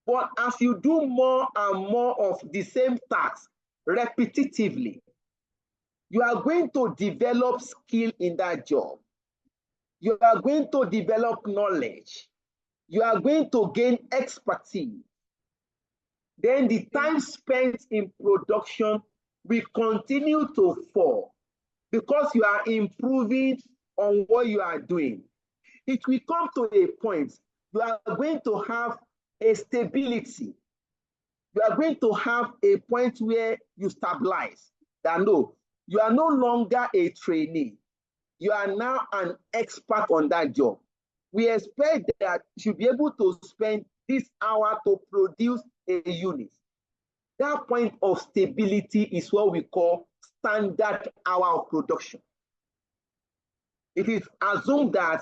But as you do more and more of the same task repetitively, you are going to develop skill in that job. You are going to develop knowledge. You are going to gain expertise. Then the time spent in production will continue to fall because you are improving on what you are doing. It will come to a point you are going to have a stability. You are going to have a point where you stabilize. That no, you are no longer a trainee. You are now an expert on that job. We expect that you should be able to spend this hour to produce a unit. That point of stability is what we call standard hour of production. It is assumed that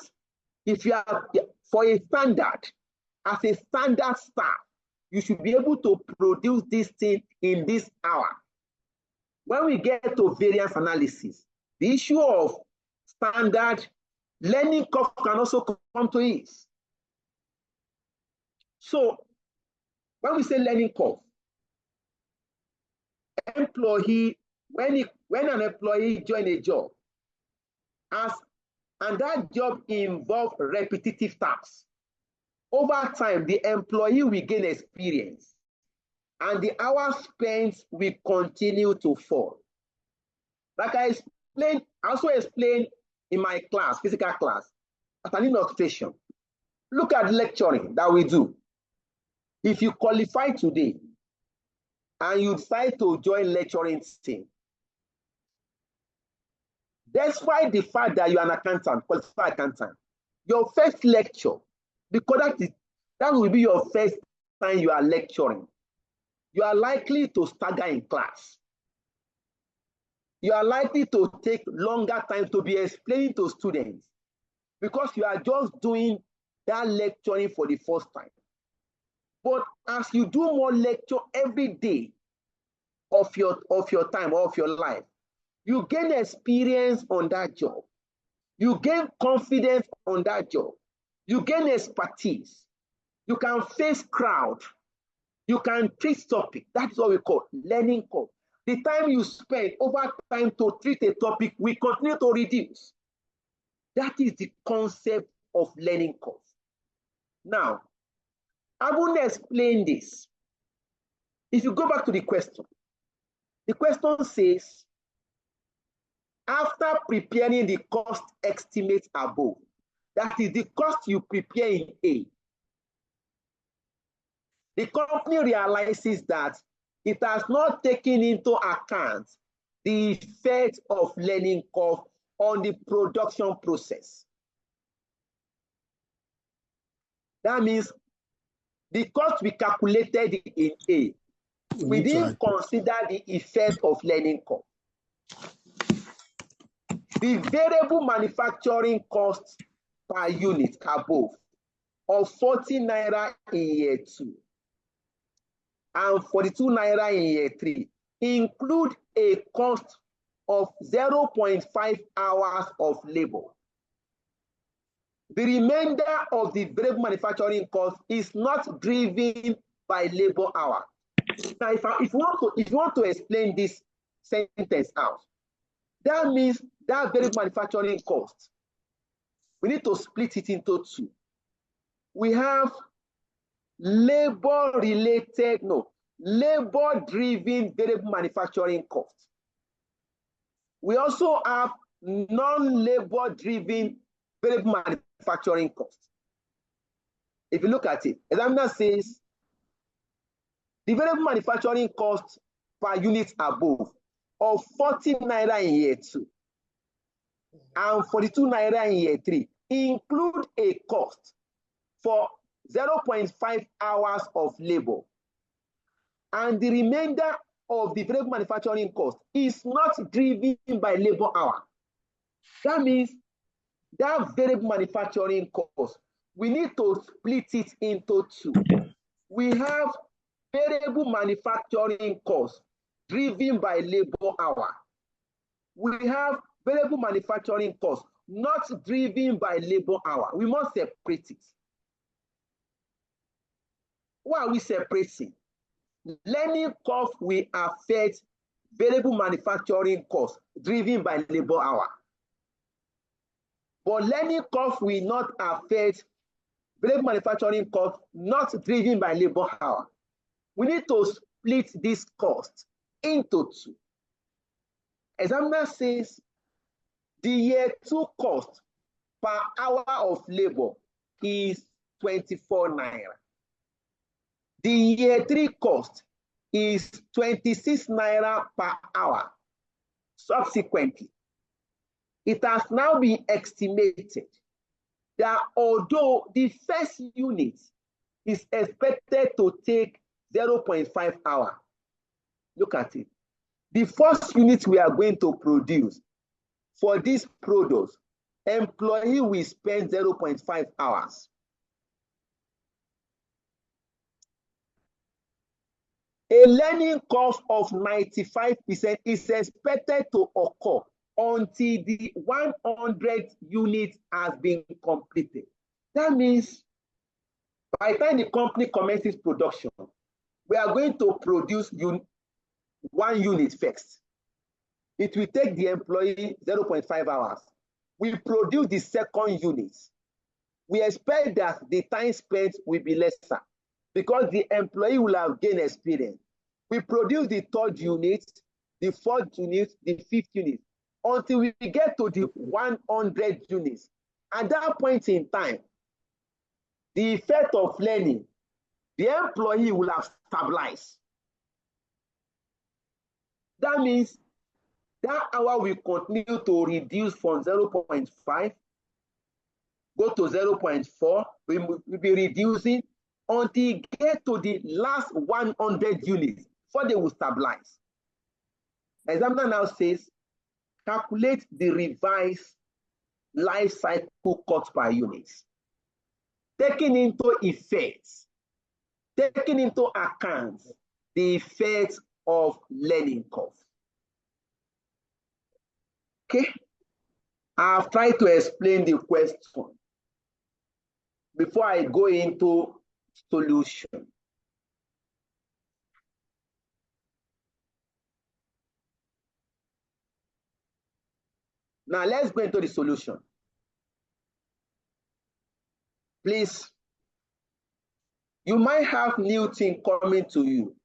if you are for a standard, as a standard staff, you should be able to produce this thing in this hour. When we get to variance analysis, the issue of standard learning curve can also come to it. So when we say learning curve, employee, when an employee joins a job, and that job involves repetitive tasks, over time, the employee will gain experience and the hours spent will continue to fall. Like I also explained in my class, physical class, at an illustration. Look at lecturing that we do. If you qualify today and you decide to join lecturing team, despite the fact that you're an accountant, qualified accountant, your first lecture, because that will be your first time you are lecturing, you are likely to stagger in class. You are likely to take longer time to be explaining to students because you are just doing that lecturing for the first time. But as you do more lecture every day of your time or of your life, you gain experience on that job. You gain confidence on that job. You gain expertise. You can face crowd. You can treat topic. That's what we call learning curve. The time you spend over time to treat a topic will continue to reduce. That is the concept of learning curve. Now, I will explain this. If you go back to the question says, after preparing the cost estimate above, that is the cost you prepare in A, the company realizes that it has not taken into account the effect of learning curve on the production process. That means the cost we calculated in A, we didn't consider the effect of learning curve. The variable manufacturing cost per unit above of 40 naira in year 2 and 42 naira in year 3 include a cost of 0.5 hours of labor. The remainder of the variable manufacturing cost is not driven by labor hour. Now, if you want to explain this sentence out, that means that variable manufacturing cost, we need to split it into two. We have labor-driven variable manufacturing cost. We also have non-labor-driven variable manufacturing cost. If you look at it, examiner says the variable manufacturing cost per unit above of 40 naira in year 2 and 42 naira in year 3 include a cost for 0.5 hours of labor, and the remainder of the variable manufacturing cost is not driven by labor hour. That means that variable manufacturing cost, we need to split it into two. We have variable manufacturing cost driven by labor hour. We have variable manufacturing cost not driven by labor hour. We must separate it. Why are we separating? Learning curve will affect variable manufacturing cost driven by labor hour. But learning curve will not affect variable manufacturing cost not driven by labor hour. We need to split this cost into two. Examiner says the year 2 cost per hour of labor is 24 naira. The year 3 cost is 26 naira per hour. Subsequently, it has now been estimated that although the first unit is expected to take 0.5 hours, look at it. The first unit we are going to produce for this product, employee will spend 0.5 hours. A learning curve of 95% is expected to occur until the 100 units has been completed. That means by the time the company commences production, we are going to produce 1 unit first. It will take the employee 0.5 hours. We produce the second unit. We expect that the time spent will be lesser because the employee will have gained experience. We produce the 3rd unit, the 4th unit, the 5th unit, until we get to the 100 units. At that point in time, the effect of learning, the employee will have stabilized. That means that hour will continue to reduce from 0.5, go to 0.4, we will be reducing until you get to the last 100 units before they will stabilize. Examiner now says, calculate the revised life cycle cost per unit, taking into account the effects of learning curve. Okay, I've tried to explain the question before I go into solution. Now let's go into the solution. Please, you might have new thing coming to you.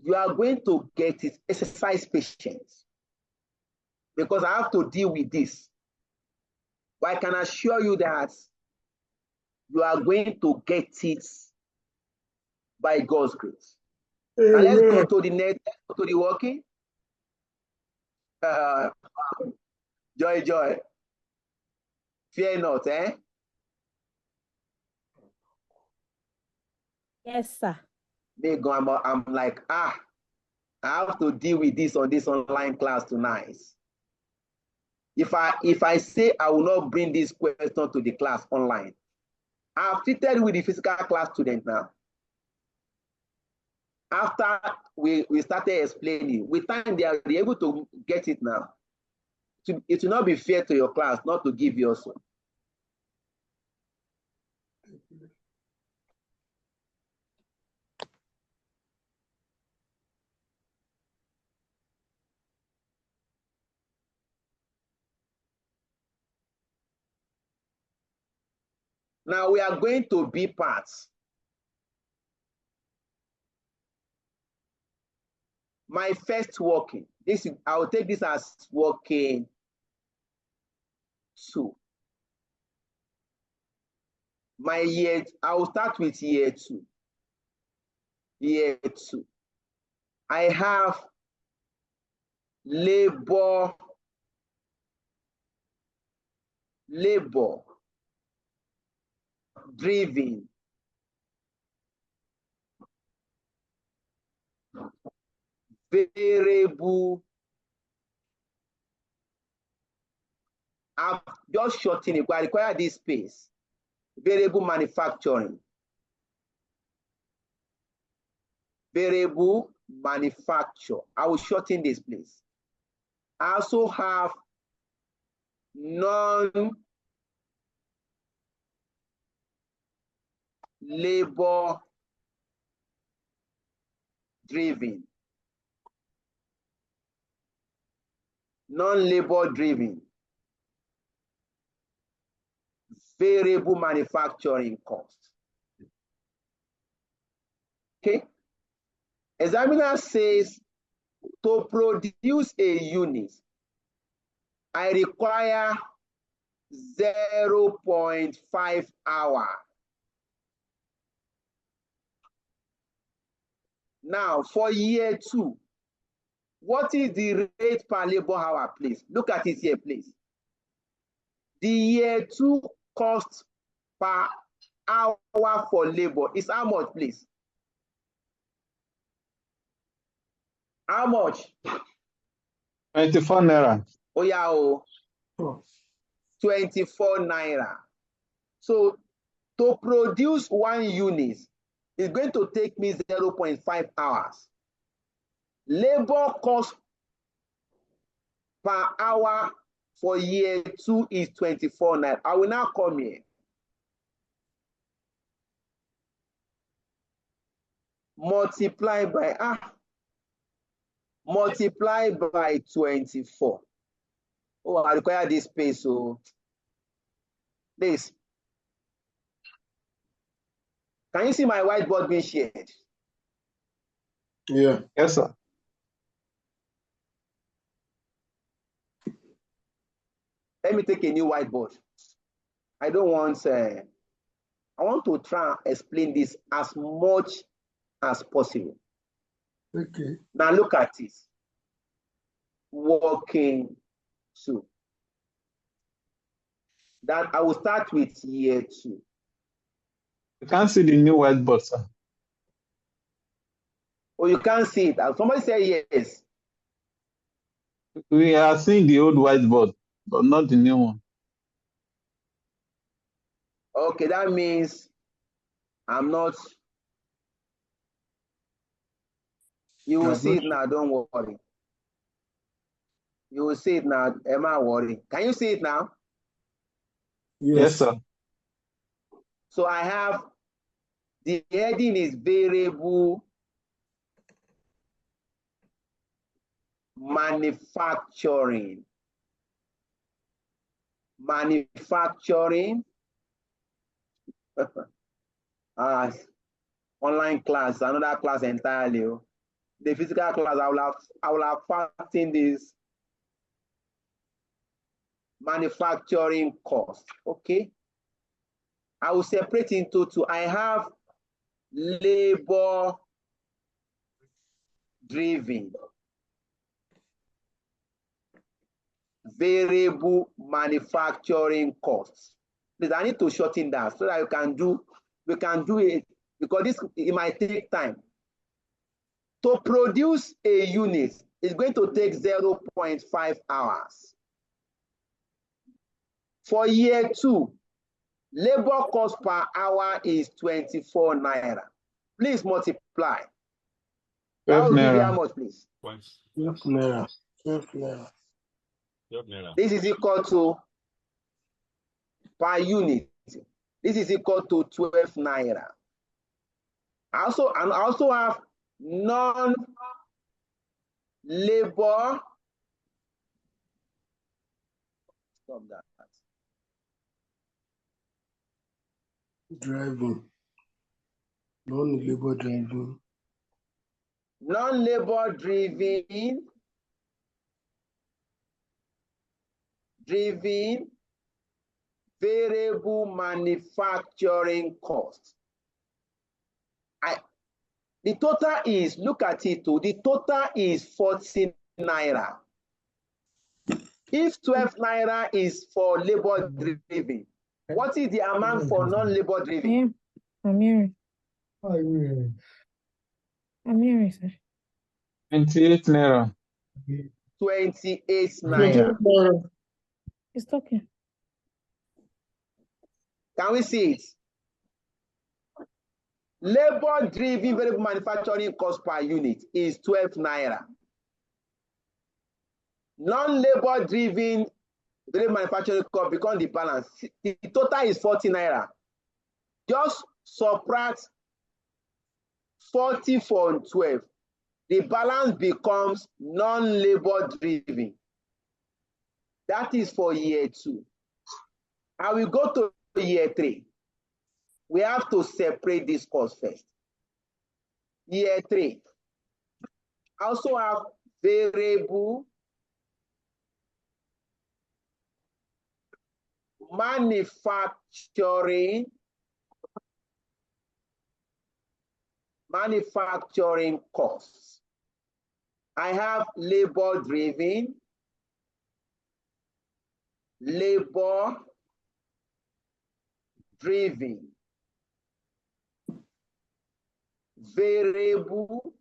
You are going to get it. Exercise patience, because I have to deal with this. But I can assure you that you are going to get it by God's grace. Now let's go to the next, to the working. Joy. Fear not, eh? Yes, sir. I'm like, I have to deal with this on this online class tonight. If I say I will not bring this question to the class online, I've treated with the physical class student now. After we started explaining, with time they are able to get it now. It will not be fair to your class not to give you also. Now we are going to B parts. My first working. I will take this as working 2. My year, I will start with year 2. Year 2. I have labor driven. Variable. I'm just shortening it, but I require this space. Variable manufacturing. Variable manufacture. I will shorten this, please. I also have non-labor driven. Non-labor driven. Variable manufacturing cost. Okay. Examiner says to produce a unit, I require 0.5 hours. Now, for year 2, what is the rate per labor hour, please? Look at it here, please. The year 2 cost per hour for labor is how much, please? How much? 24 naira. Oh, yeah, 24 naira. So, to produce 1 unit, it's going to take me 0.5 hours. Labor cost per hour for year 2 is 24 naira. I will now come here. Multiply by 24. Oh, I require this space. So this. Can you see my whiteboard being shared? Yeah. Yes, sir. Let me take a new whiteboard. I don't want, I want to try and explain this as much as possible. Okay. Now look at this. Working 2. That I will start with year 2. You can't see the new whiteboard, sir. Oh, you can't see it. Somebody say yes. We are seeing the old whiteboard, but not the new one. Okay, that means I'm not. You will see it now, don't worry. You will see it now. Am I worried? Can you see it now? Yes, sir. So I have the heading is variable manufacturing. manufacturing, online class, another class entirely. The physical class, I will have fastened this manufacturing cost. Okay. I will separate into two. I have labor driven, variable manufacturing costs. Please, I need to shorten that so that we can do it, because it might take time. To produce a unit, it's going to take 0.5 hours. For year 2, labor cost per hour is 24 naira. Please multiply. That will give you how much, please? 12 naira. 12 naira. 12 naira. This is equal to per unit. This is equal to 12 naira. I also have non-labor. Stop that. Driving. Non-labor driving. Non-labor driven variable manufacturing cost. The total is, look at it too, the total is 40 naira. If 12 naira is for labor driven, what is the amount for non-labor driven? Yeah, I'm hearing. I'm hearing, sir. 28 naira. 28 naira. It's talking. Can we see it? Labor driven variable manufacturing cost per unit is 12 naira. Non-labor driven variable manufacturing cost becomes the balance. The total is 40 naira. Just subtract 40 from 12. The balance becomes non-labor driven. That is for year 2. I will go to year 3. We have to separate this cost first. Year 3. I also have variable manufacturing costs. I have labor driven, variable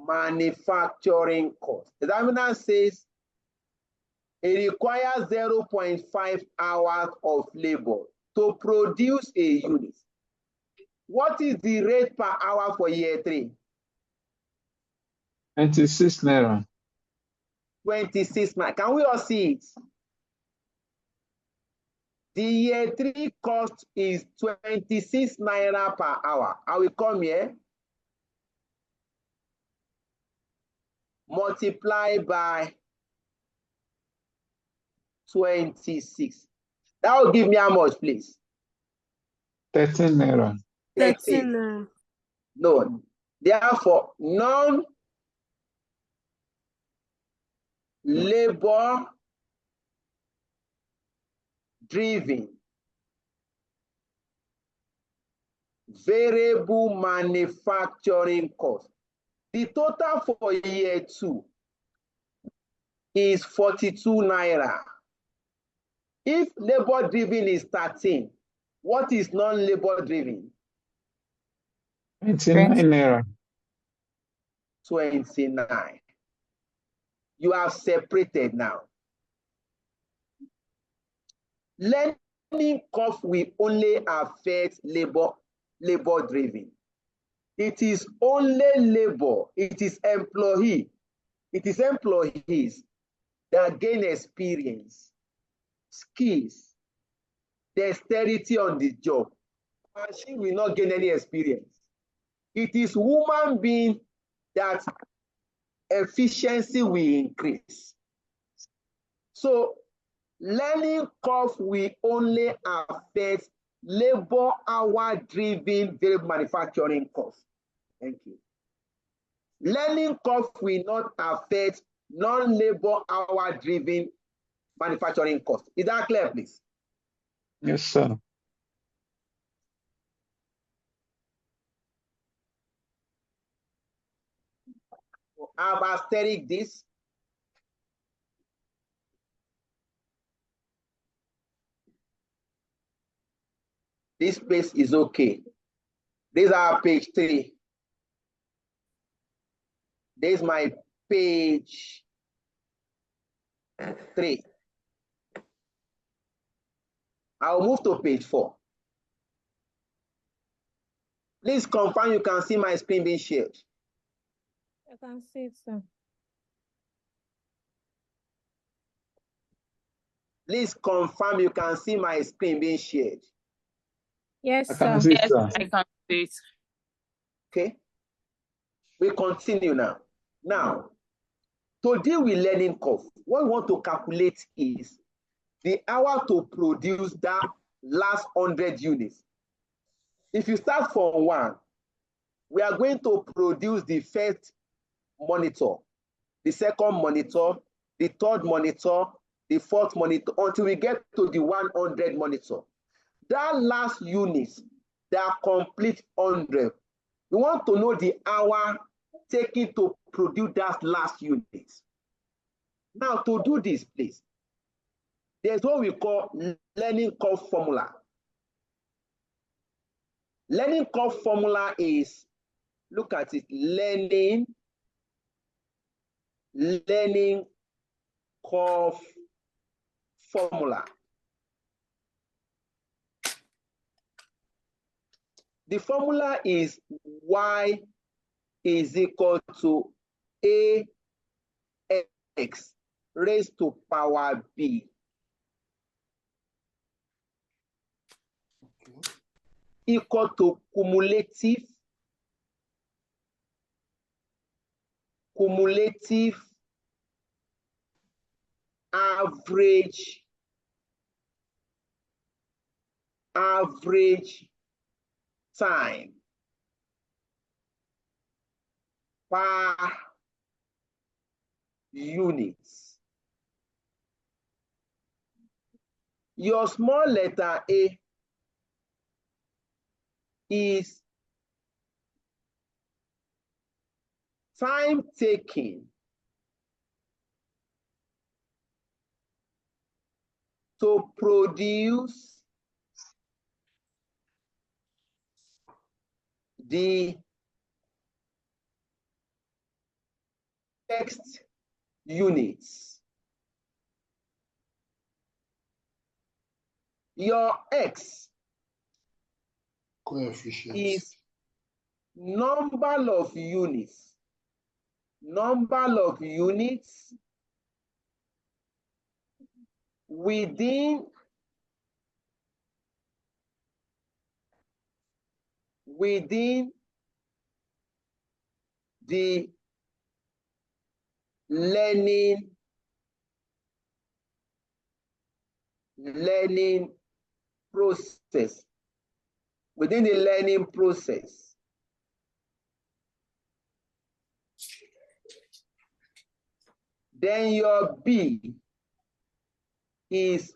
manufacturing cost. The examiner says it requires 0.5 hours of labor to produce a unit. What is the rate per hour for year 3? 26 naira. 26 naira. Can we all see it? The year 3 cost is 26 naira per hour. I will come here. Multiply by 26. That will give me how much, please? 13 naira. 13. No. Therefore, non-labor driven variable manufacturing cost. The total for year 2 is 42 naira. If labor driven is 13, what is non-labor driven? 29 naira. 29. You have separated now. Learning curve will only affect labor driven. It is only labor, it is employees that gain experience, skills, dexterity on the job. Machine will not gain any experience. It is human being that efficiency will increase. So Learning curve will only affect labor hour driven variable manufacturing cost. Thank you. Learning curve will not affect non-labor hour driven manufacturing cost. Is that clear, please? Yes, sir. I've asterisk this. This space is okay. These are page 3. This is my page 3. I'll move to page 4. Please confirm you can see my screen being shared. I can see it, sir. Please confirm you can see my screen being shared. Yes, I can sir. see, Yes, sir. I can see it. Okay. We continue now. Now, to deal with learning curve, what we want to calculate is the hour to produce that last 100 units. If you start from 1, we are going to produce the first monitor, the second monitor, the third monitor, the fourth monitor, until we get to the 100 monitor. That last unit, they are complete 100. We want to know the hour taken to produce that last unit. Now, to do this, please, there's what we call learning curve formula. Learning curve formula is, look at it, learning curve formula. The formula is y is equal to ax raised to power b. Equal to cumulative average time per unit. Your small letter a is time taken to produce the next units. Your x Coefficient. is number of units within the learning process. Within the learning process. Then your b is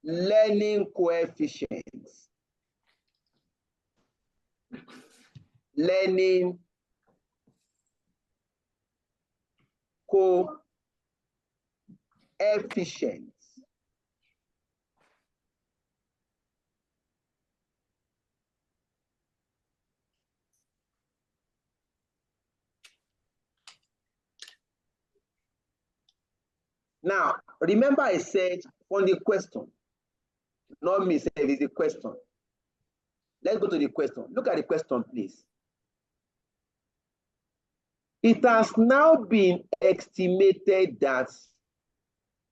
learning coefficients. Learning coefficients. Now, remember I said on the question, not me, said it's a question. Let's go to the question. Look at the question, please. It has now been estimated that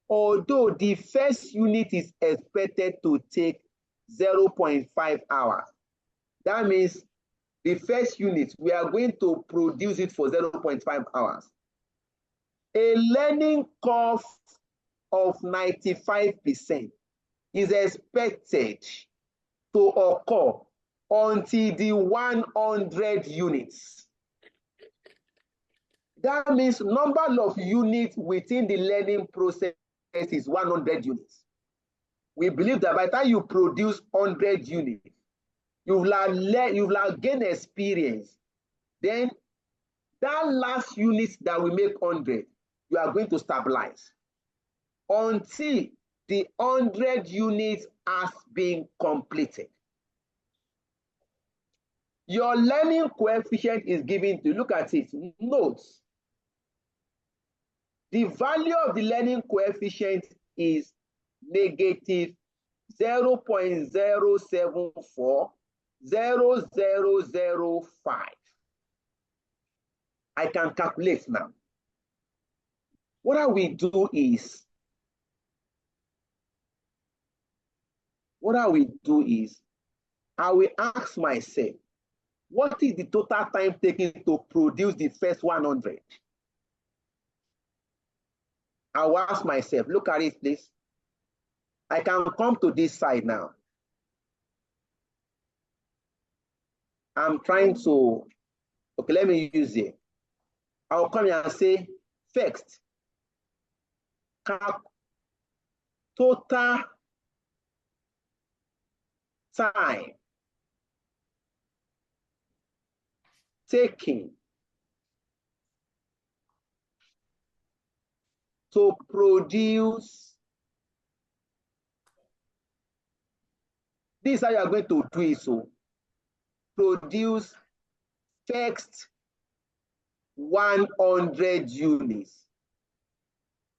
although the first unit is expected to take 0.5 hours, that means the first unit, we are going to produce it for 0.5 hours. A learning curve of 95% is expected to occur until the 100 units. That means number of units within the learning process is 100 units. We believe that by the time you produce 100 units, you will gain experience. Then that last unit that we make 100, you are going to stabilize until the 100 units has been completed. Your learning coefficient is given to, look at it, notes. The value of the learning coefficient is negative 0.0740005. I can calculate now. What I will do is, I will ask myself, what is the total time taken to produce the first 100? I will ask myself, look at it, please. I can come to this side now. I'm trying to, okay, let me use it. I'll come here and say, first, total time taken to produce. This is how you are going to do it. So produce first 100 units.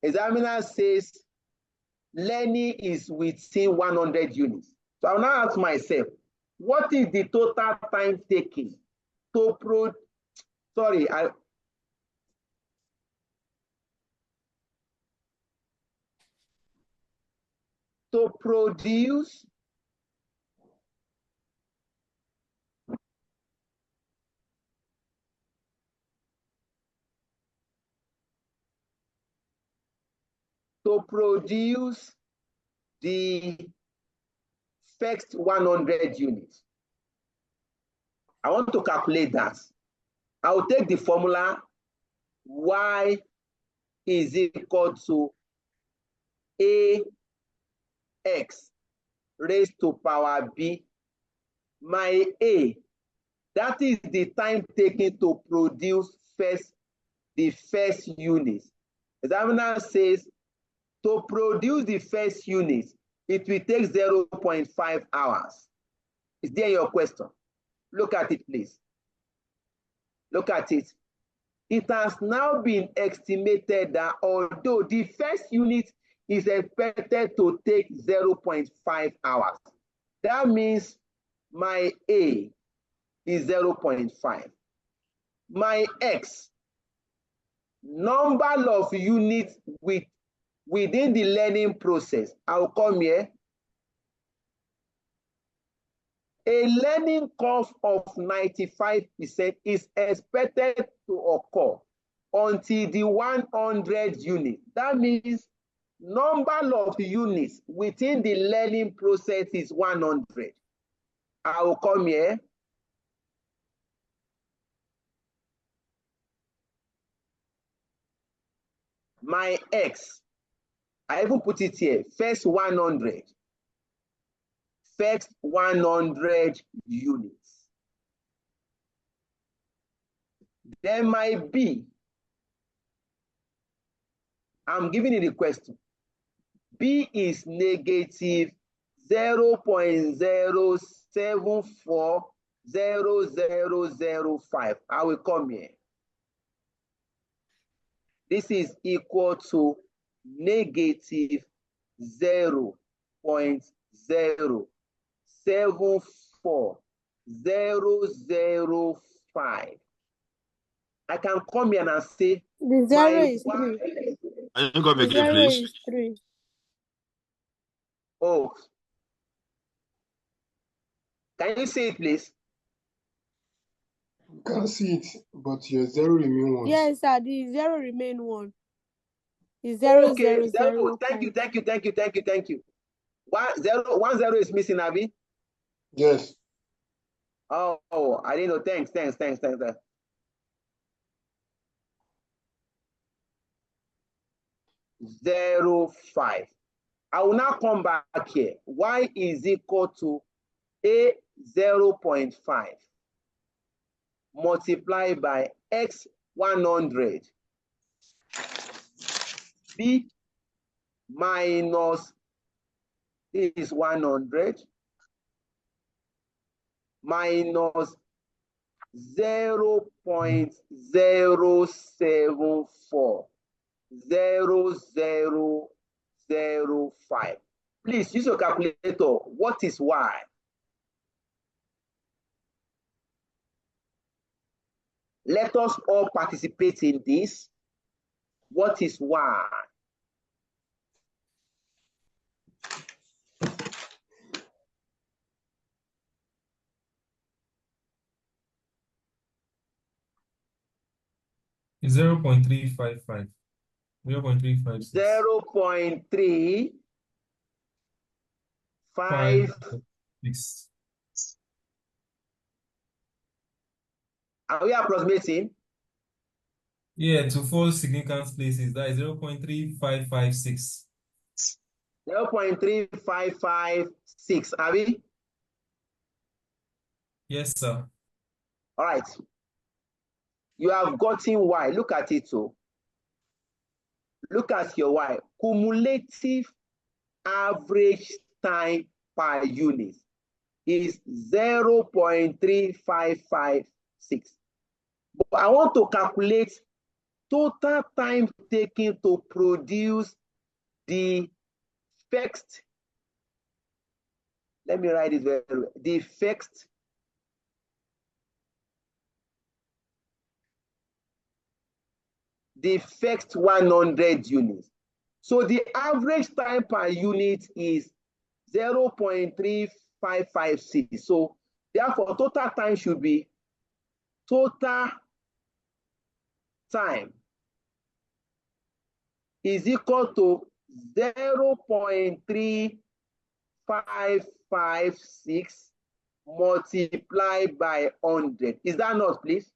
Examiner says learning is within 100 units. So I'll now ask myself, what is the total time taken to produce? Sorry, to produce the first 100 units. I want to calculate that. I will take the formula y is equal to ax raised to power b. My a, that is the time taken to produce the first unit. Examiner says to produce the first unit, it will take 0.5 hours. Is there your question? Look at it, please. Look at it. It has now been estimated that although the first unit is expected to take 0.5 hours, that means my A is 0.5. My X, number of units within the learning process, I'll come here. A learning curve of 95% is expected to occur until the 100 units. That means number of units within the learning process is 100. I will come here. My X, I even put it here, first 100. First 100 units. Then my B, I'm giving you the question. B is negative 0.0740005. I will come here. This is equal to negative 0.0740005. I can come here and say the zero is 3. Can you come The again, 0 please? is 3. Oh, can you see it, please? You can see it, but your zero remain 1. Yes, sir. The 0 remain 1. It's 0, Okay, 0, 0, thank you, 5. thank you, thank you, thank you, thank you. 1 0 is missing, Abi. Yes. Oh, I didn't know. Thanks. 0, 5. I will now come back here. Y is equal to A 0.5 multiplied by X 100. B minus is 100 minus 0.074 0005. Please use your calculator. What is Y? Let us all participate in this. What is Y? It's 0.355. 0.356. 0.356. Are we approximating? Yeah, to 4 significant places, that is 0.3556. 0.3556, are we? Yes, sir. All right. You have gotten Y. Look at it. So look at your Y. Cumulative average time per unit is 0.3556. But I want to calculate total time taken to produce the fixed. Let me write it very well. The fixed the fixed 100 units. So the average time per unit is 0.3556. So therefore, total time should be total time is equal to 0.3556 multiplied by 100. Is that not, please?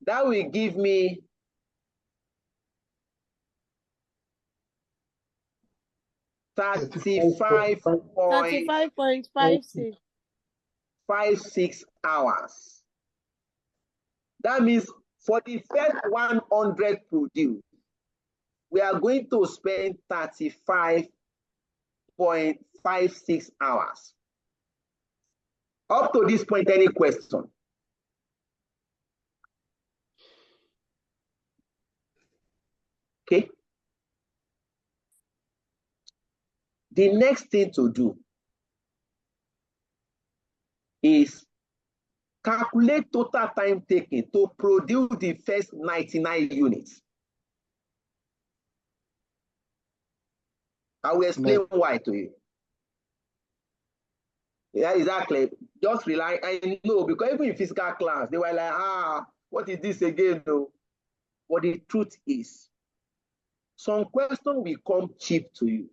That will give me 35.56 hours. That means for the first 100 produced, we are going to spend 35.56 hours. Up to this point, any question? Okay. The next thing to do is calculate total time taken to produce the first 99 units. I will explain why to you. Yeah, exactly. Just rely. I know, because even in physical class, they were like, what is this again, though? But the truth is, some questions will come cheap to you.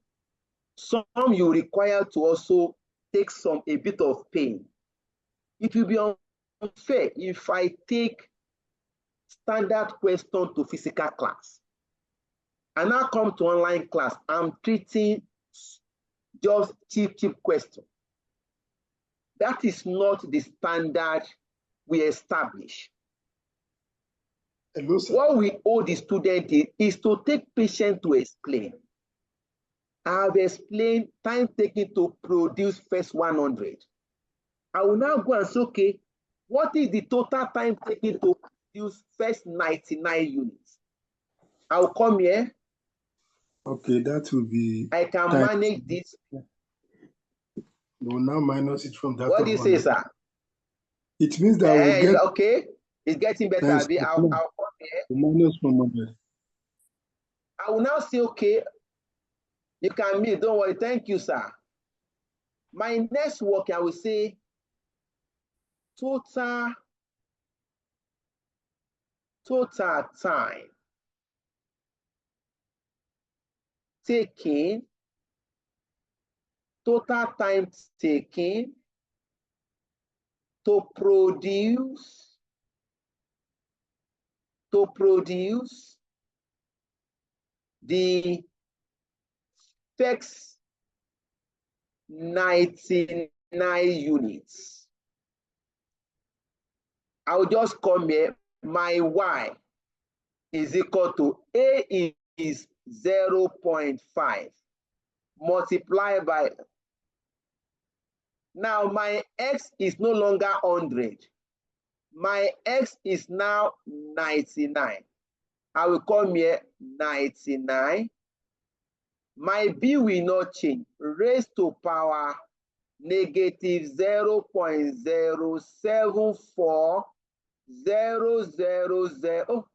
Some you require to also take a bit of pain. It will be unfair if I take standard question to physical class and now come to online class. I'm treating just cheap question. That is not the standard we establish. What we owe the student is to take patience to explain. I have explained time taken to produce first 100. I will now go and say, okay, what is the total time taken to produce first 99 units? I'll come here. Okay, that will be. I can manage this. We will now minus it from that. What do you say, sir? It means that we'll get. Okay, it's getting better. I'll come here. Minus from 100. I will now say, okay, you can meet. Don't worry. Thank you, sir. My next work, I will say total total time taken, total time taken to produce the first 99 units. I'll just come here. My y is equal to A is 0.5 multiplied by, now my x is no longer 100. My x is now 99. I will come here 99. My b will not change. Raised to power negative 0.074000. Oh,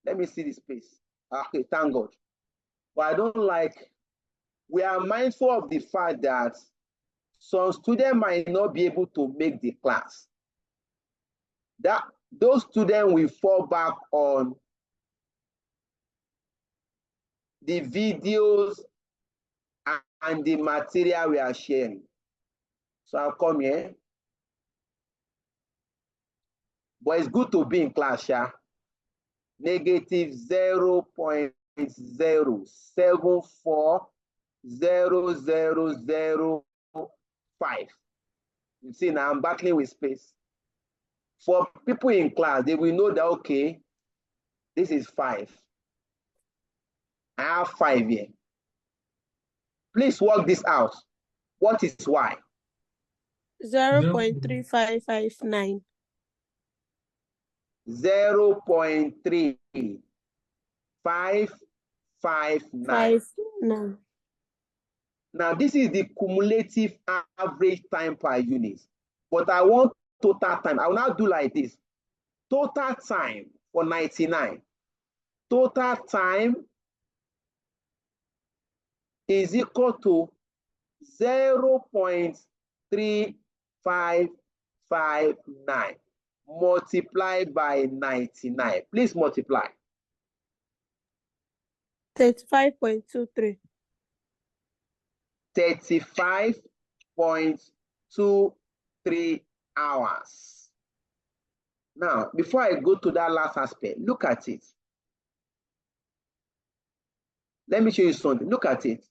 let me see the space. Okay, thank God. But I don't like, we are mindful of the fact that some students might not be able to make the class. That those students will fall back on the videos and the material we are sharing. So I'll come here. But it's good to be in class, yeah. Negative 0.07400005. You see, now I'm battling with space. For people in class, they will know that, okay, this is 5. I have 5 here. Please work this out. What is y? 0.3559. 0.3559. 59. Now, this is the cumulative average time per unit. But I want total time. I will now do like this. Total time for 99. Total time is equal to 0.3559 multiplied by 99. Please multiply. 35.23. 35.23 hours. Now, before I go to that last aspect, look at it. Let me show you something. Look at it.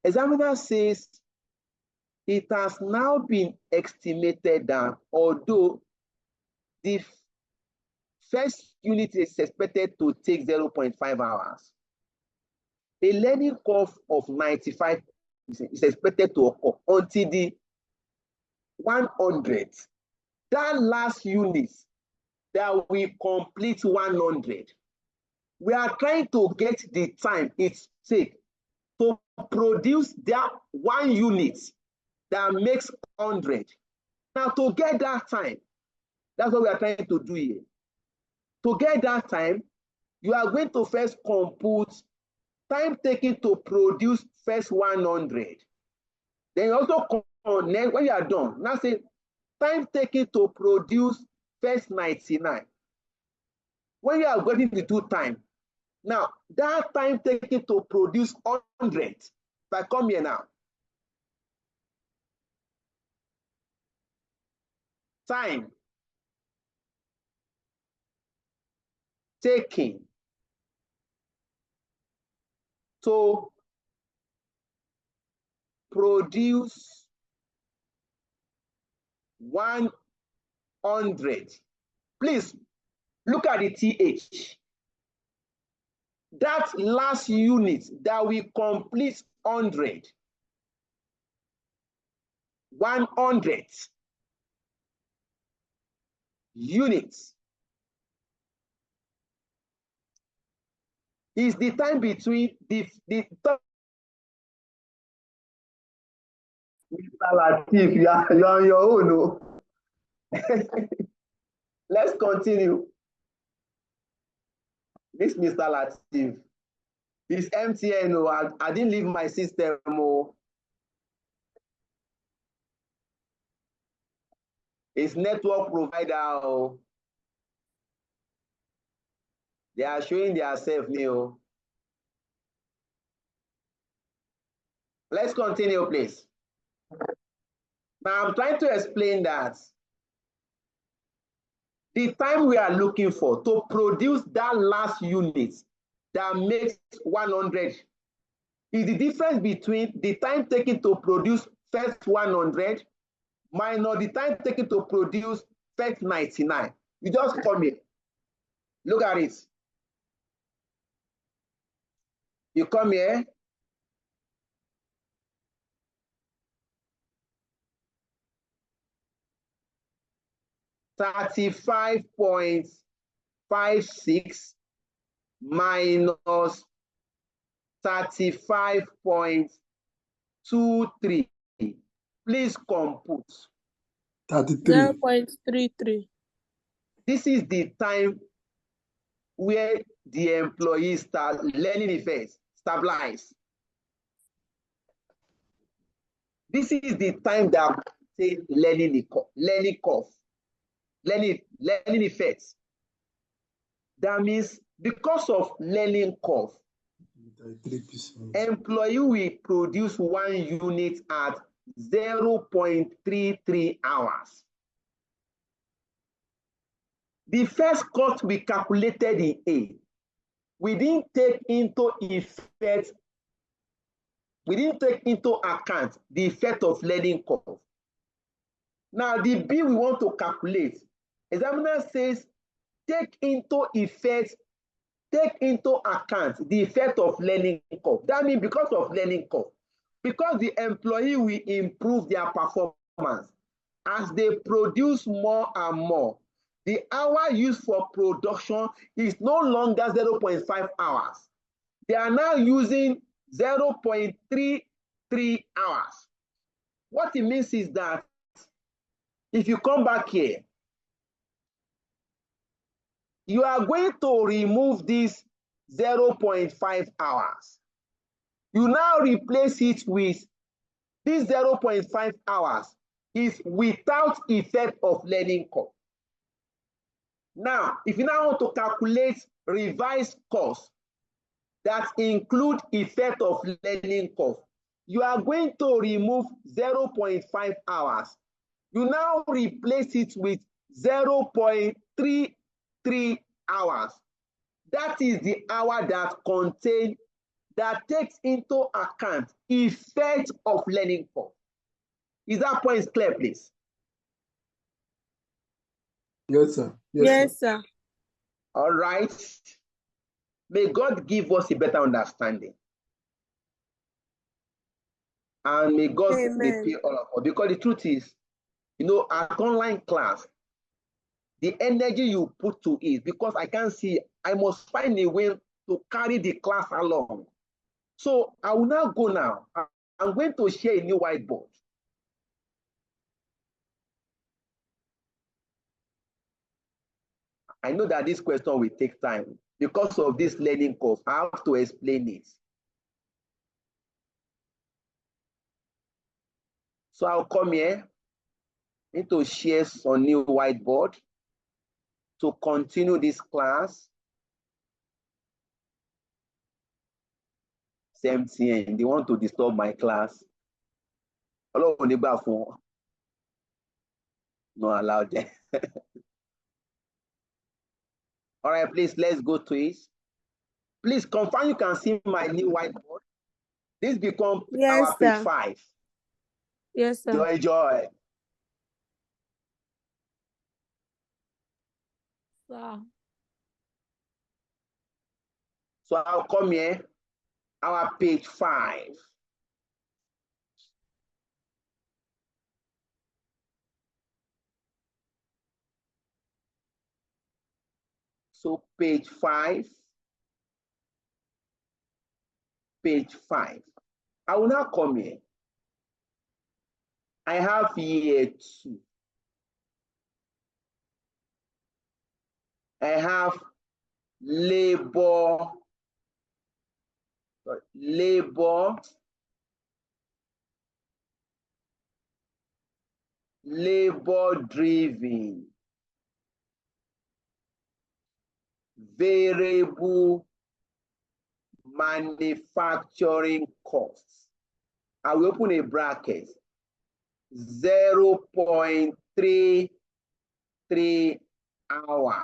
Examiner says it has now been estimated that although the first unit is expected to take 0.5 hours, a learning curve of 95 is expected to occur until the 100. That last unit that we complete 100. We are trying to get the time it takes to produce that 1 unit that makes 100. Now, to get that time, that's what we are trying to do here. To get that time, you are going to first compute time taken to produce first 100. Then you also connect, when you are done, now say time taken to produce first 99. When you are getting the 2 time, now that time taken to produce 100, if I come here now, time taken to produce 100. Please look at the TH. That last unit that we complete 100. 100 units is the time between the Mr. Latif, you're on your own. No? Let's continue. This Mr. Latif. It's MTN. Oh, I didn't leave my system. Oh. It's network provider. Oh. They are showing themselves new. Let's continue, please. Now I'm trying to explain that the time we are looking for to produce that last unit that makes 100 is the difference between the time taken to produce first 100 minus the time taken to produce first 99. You just come here. Look at it. You come here. $35.56 minus 35.23. Please compute. 33. 0.33. This is the time where the employees start learning effects, stabilize. This is the time that say learning curve, learning effects. That means because of learning curve, employee will produce 1 unit at 0.33 hours. The first cost we calculated in A, we didn't take into account the effect of learning curve. Now the B we want to calculate, examiner says take into account the effect of learning curve. That means because of learning curve, because the employee will improve their performance as they produce more and more. The hour used for production is no longer 0.5 hours. They are now using 0.33 hours. What it means is that if you come back here, you are going to remove this 0.5 hours. You now replace it with this 0.5 hours is without effect of learning curve. Now, if you now want to calculate revised cost that include effect of learning curve, you are going to remove 0.5 hours. You now replace it with 0.33 hours. That is the hour that takes into account effect of learning curve. Is that point clear, please? Yes, sir. Yes, sir. All right. May God give us a better understanding. And may God repay all of us. Because the truth is, you know, at online class, the energy you put to it, because I can't see, I must find a way to carry the class along. So I will now go now. I'm going to share a new whiteboard. I know that this question will take time. Because of this learning curve, I have to explain it. So I'll come here, need to share some new whiteboard to continue this class. Same thing, they want to disturb my class. No allowed there. All right, please, let's go to it. Please confirm you can see my new whiteboard. This becomes our page 5. Yes, sir. Joy. So I'll come here, our page 5. So page 5. Page 5. I will now come here. I have year 2. I have labor driven variable manufacturing costs. I will open a bracket, 0.33 hours.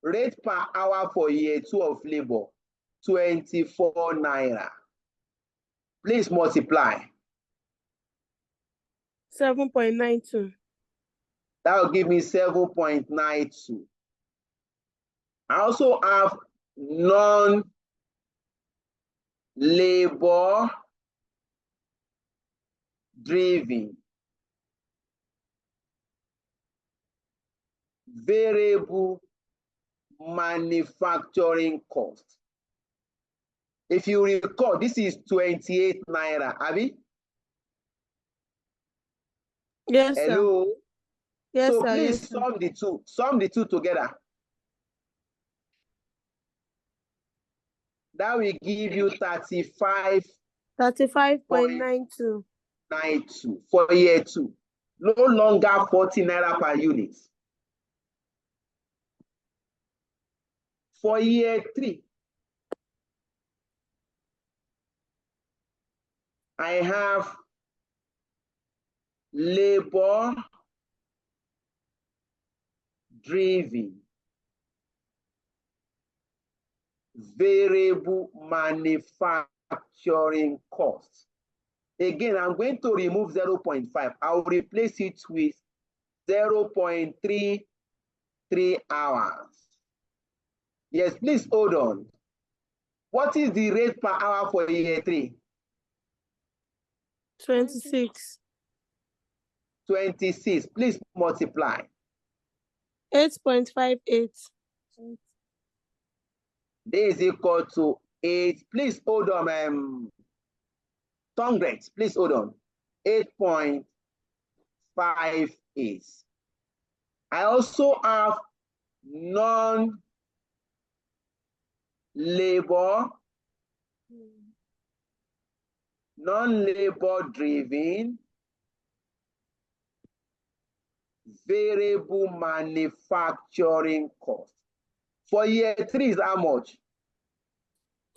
Rate per hour for year 2 of labor, 24 naira. Please multiply. 7.92. That will give me 7.92. I also have non-labor driven variable manufacturing cost. If you recall, this is 28 naira, Abby? Yes, sir. Hello? Yes, so sir. please Yes, sir. sum the two together. That will give you 35.92. 35.92 for year 2. No longer 40 naira per unit. For year 3, I have labor driven variable manufacturing costs. Again, I'm going to remove 0.5. I'll replace it with 0.33 hours. Yes, please hold on. What is the rate per hour for year 3? 26. 26. Please multiply. 8.58. This is equal to 8. Please hold on, tongue rate. Please hold on. 8.58. I also have non-labor driven variable manufacturing cost. For year 3 is how much?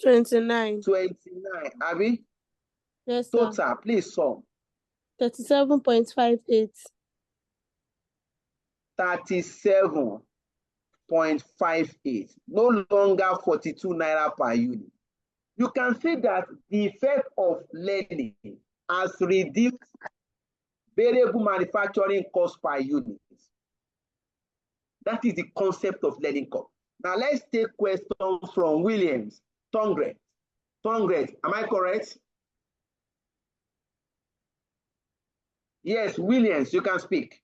29. 29, Abby? Yes, sir. Total, please sum. 37.58. 37.58. No longer 42 naira per unit. You can see that the effect of learning has reduced variable manufacturing cost per unit. That is the concept of learning curve. Now let's take questions from Williams. Tongret. Tongret, am I correct? Yes, Williams, you can speak.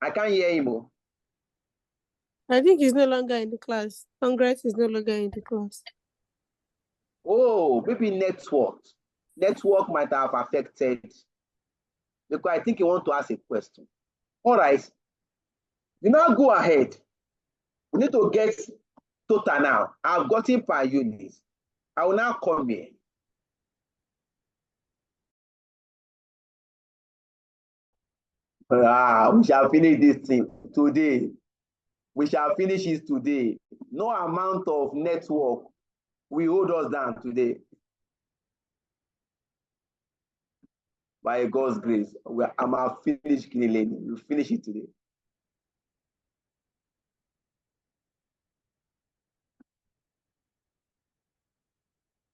I can't hear him. I think he's no longer in the class. Congrats is no longer in the class. Oh, maybe network. Network might have affected, because I think you want to ask a question. All right. You now go ahead. We need to get total now. I've gotten per unit. I will now come here. We shall finish this thing today. We shall finish it today. No amount of network will hold us down today. By God's grace, I'm finished cleaning. We'll finish it today.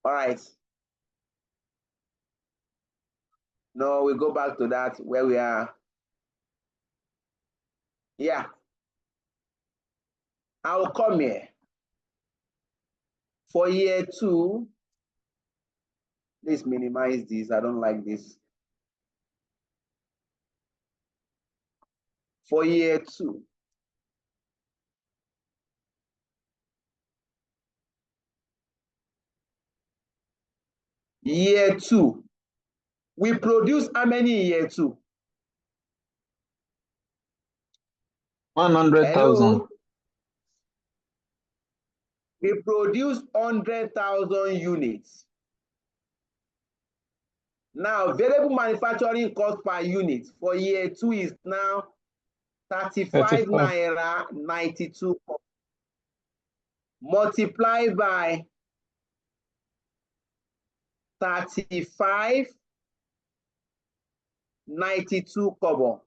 All right. No, we go back to that where we are. Yeah. I'll come here. For year 2, let's minimize this. I don't like this. For year 2, year 2, we produce how many in year 2? 100,000. We produce 100,000 units. Now, variable manufacturing cost per unit for year 2 is now 35 35. naira 92 kobo. Multiply by 35 92 kobo.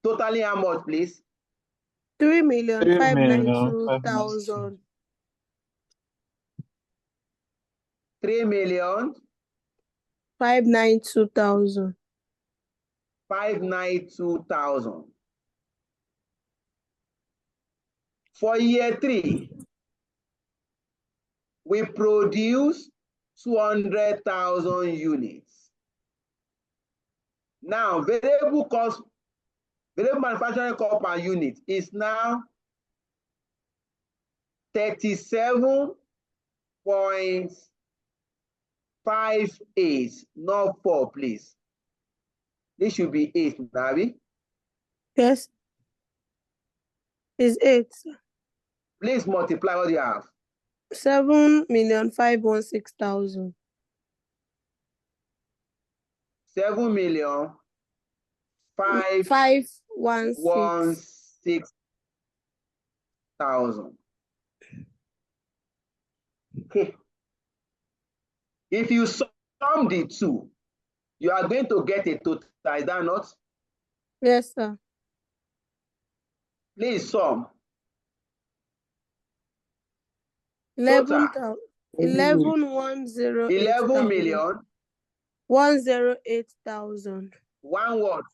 Totally how much, please? 3,592,000. 3,592,000. 592,000. For year 3, we produce 200,000 units. Now, variable manufacturing cost per unit is now 37.58, not 4, please. This should be 8, Nabi. Yes. Is 8. Please multiply what you have. 7,516,000. 7,516,000. Okay. If you sum the two, you are going to get a total. Is that not? Yes, sir. Please sum. 11 Total. 11,108,000. million. 108,000. One word.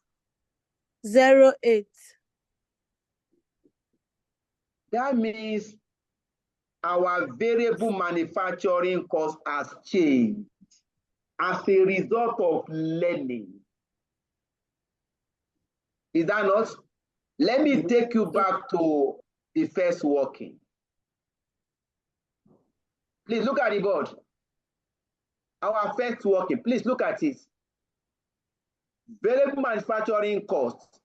08. That means our variable manufacturing cost has changed as a result of learning. Is that not? Let me take you back to the first working. Please look at the board. Our first working, please look at it. Variable manufacturing cost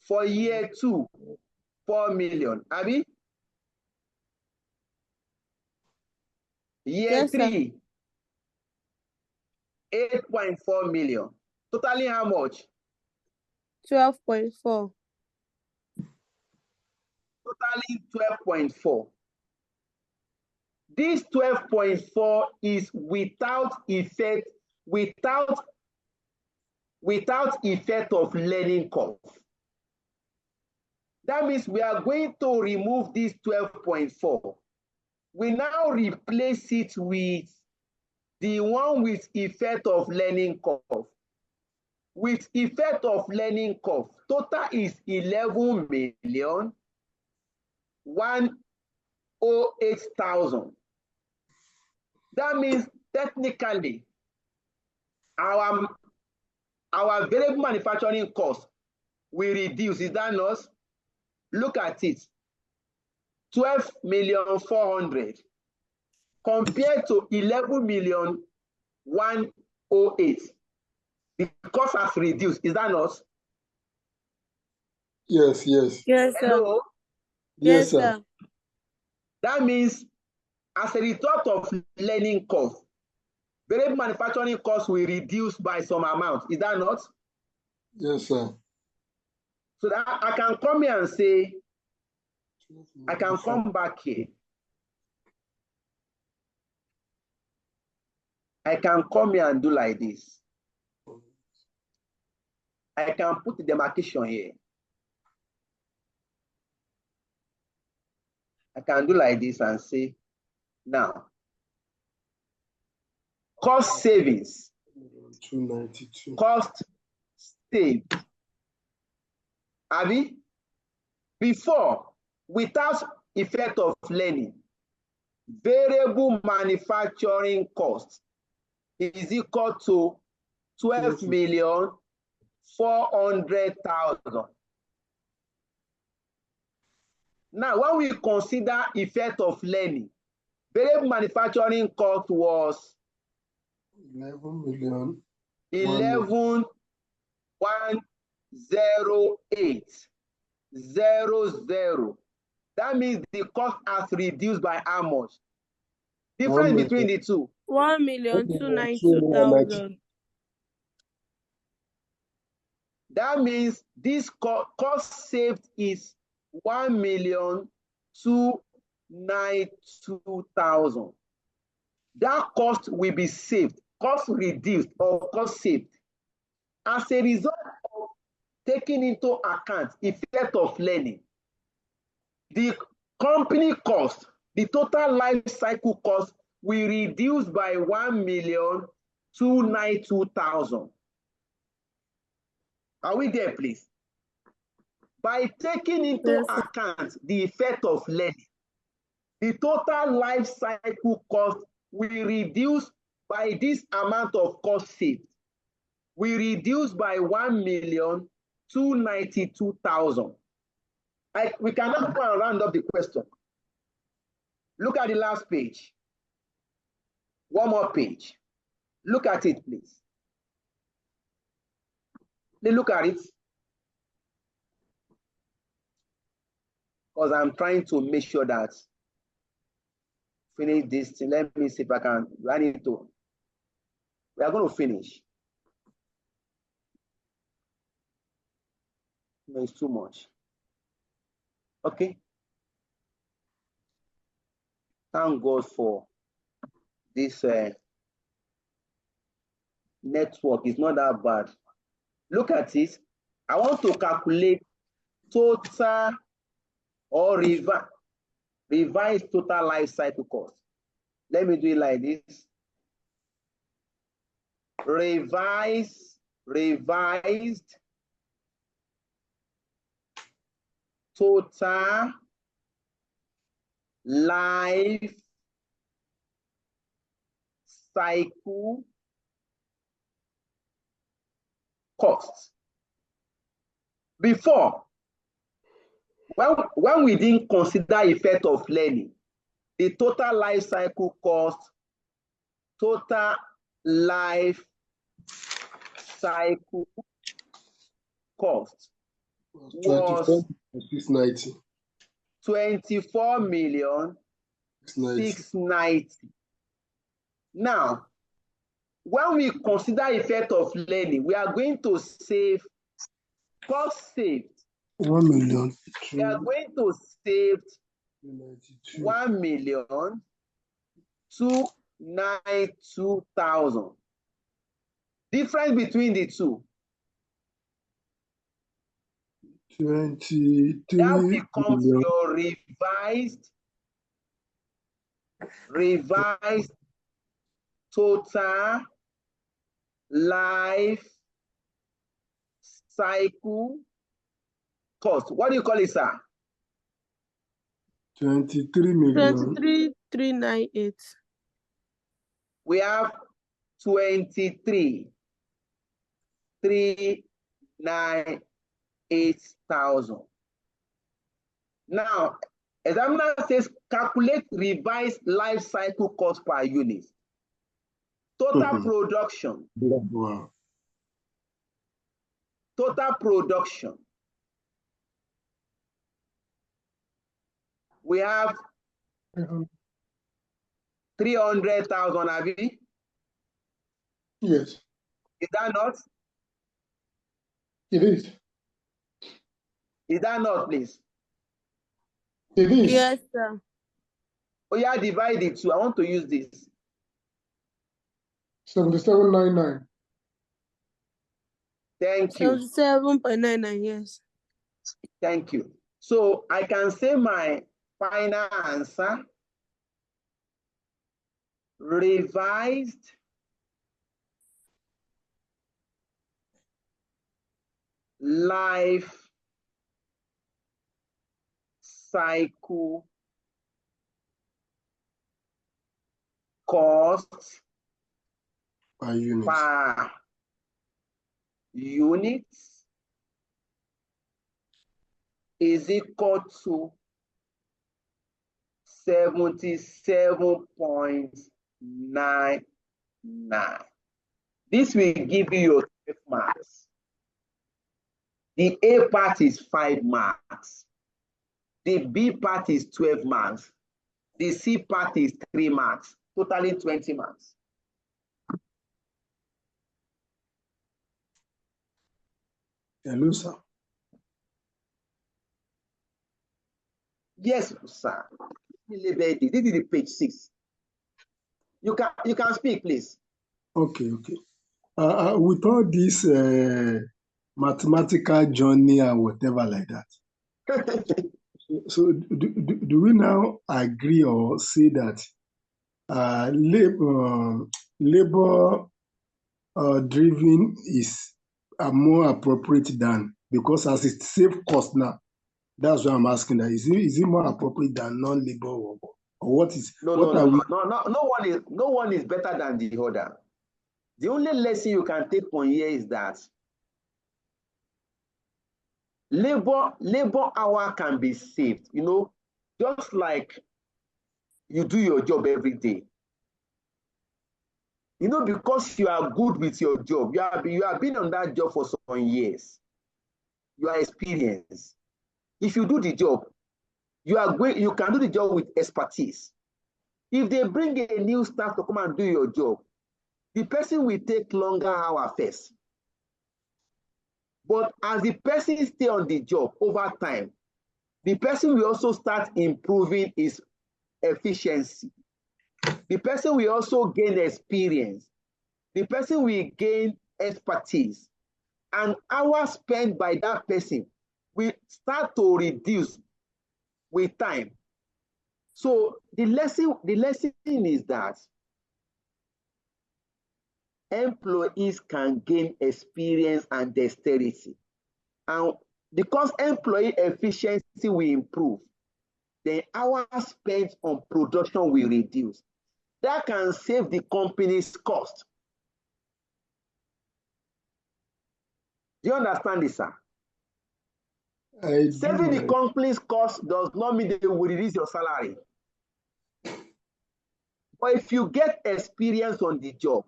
for year 2, 4 million. Abi? Year Yes, 3, 8.4 million. Totally how much? 12.4. Totally 12.4. This 12.4 is without effect of learning curve. That means we are going to remove this 12.4. We now replace it with the one with effect of learning curve. With effect of learning curve, total is 11,108,000. That means technically our variable manufacturing cost will reduce. Is that not? Look at it. 12,400,000 compared to 11,108,000. The cost has reduced. Is that not? Yes, yes. Yes, sir. Hello? Yes, sir. That means as a result of learning curve, variable manufacturing cost will reduce by some amount. Is that not? Yes, sir. So that I can come here and say, I can come back here. I can come here and do like this. I can put the demarcation here. I can do like this and say, now, cost savings. 292. Cost saved. Abi? Before, without effect of learning, variable manufacturing cost is equal to 12,400,000. Now, when we consider effect of learning, variable manufacturing cost was 11,108,000. That means the cost has reduced by how much? Difference between the two. 1,292,000. That means this cost saved is 1,292,000. That cost will be saved, cost reduced or cost saved as a result of taking into account effect of learning. The company cost, the total life cycle cost will reduce by 1,292,000. Are we there, please? By taking into account the effect of learning, the total life cycle cost will reduce by this amount of cost saved. We reduce by 1,292,000. We cannot go and round up the question. Look at the last page. One more page. Look at it, please. Look at it. Because I'm trying to make sure that finish this thing. Let me see if I can. I need to. We are going to finish. No, it's too much. Okay. Thank God for this network. It's not that bad. Look at it. I want to calculate total or revise total life cycle cost. Let me do it like this. Revised total life cycle costs. Before, when we didn't consider effect of learning, the total life cycle cost, total life cycle cost was 24,690,000. Now, when we consider effect of learning, we are going to save cost saved. 1,000,000. We are going to save 1,292,000. Difference between the two. 23 That becomes million. your revised total life cycle cost. What do you call it, sir? 23 million. 23,398. We have 23,398,000. Now, examiner says calculate revised life cycle cost per unit. Total production. Wow. Total production. We have 300,000, Abi? Yes, Is that not? it is. Is that not, please? It is. Yes, sir. Oh, yeah, divide it two. I want to use this. 7799. Thank you. 77.99, yes. Thank you. So I can say my final answer. Revised life cycle cost Per unit. per unit is equal to 77.99. This will give you your 12 marks. The A part is 5 marks. The B part is 12 marks. The C part is 3 marks, totaling 20 marks. Hello, sir. Yes, sir. This is the page 6. You can speak, please. Okay. With all this mathematical journey and whatever like that, so do we now agree or say that labor driven is more appropriate than, because as it save cost now? That's why I'm asking that. Is it more appropriate than non-labor work? Or what is No, what no, are no, we? no one is better than the other. The only lesson you can take from here is that labor hour can be saved, just like you do your job every day. Because you are good with your job, you have been on that job for some years. You are experienced. If you do the job, you can do the job with expertise. If they bring a new staff to come and do your job, the person will take longer hours first. But as the person stay on the job over time, the person will also start improving his efficiency. The person will also gain experience. The person will gain expertise. And hours spent by that person will start to reduce with time. So the lesson is that employees can gain experience and dexterity. And because employee efficiency will improve, the hours spent on production will reduce. That can save the company's cost. Do you understand this, sir? Saving the company's cost does not mean they will reduce your salary. But if you get experience on the job,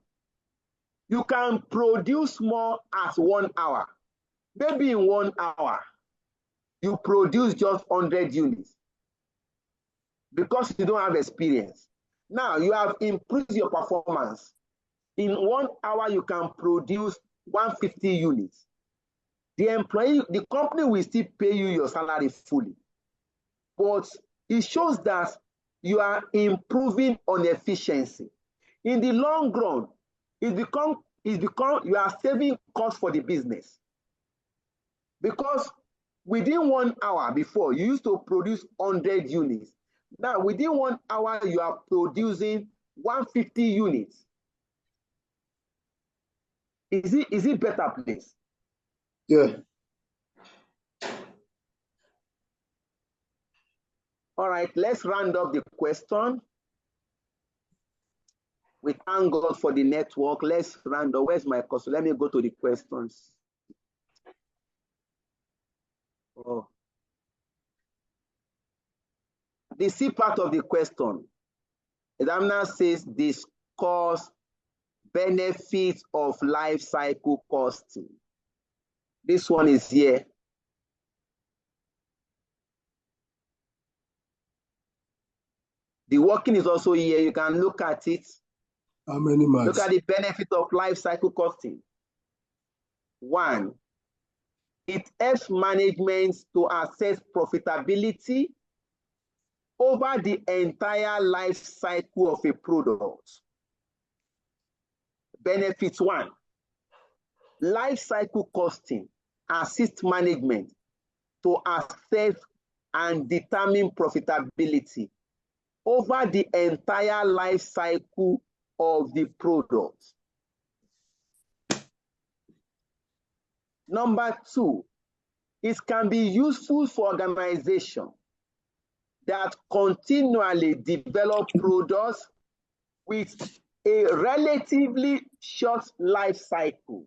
you can produce more as 1 hour. Maybe in 1 hour, you produce just 100 units because you don't have experience. Now you have improved your performance. In 1 hour, you can produce 150 units. The company will still pay you your salary fully. But it shows that you are improving on efficiency. In the long run, you are saving costs for the business. Because within 1 hour before, you used to produce 100 units. Now, within 1 hour, you are producing 150 units. Is it better, please? Yeah. All right, let's round up the question. We thank God for the network. Let's round up. Where's my question? Let me go to the questions. Oh. The C part of the question. Examiner says discuss benefits of life cycle costing. This one is here. The working is also here. You can look at it. How many marks? Look at the benefit of life cycle costing. 1, it helps management to assess profitability over the entire life cycle of a product. Benefit 1, life cycle costing assists management to assess and determine profitability over the entire life cycle of the product. Number 2, it can be useful for organizations that continually develop products with a relatively short life cycle.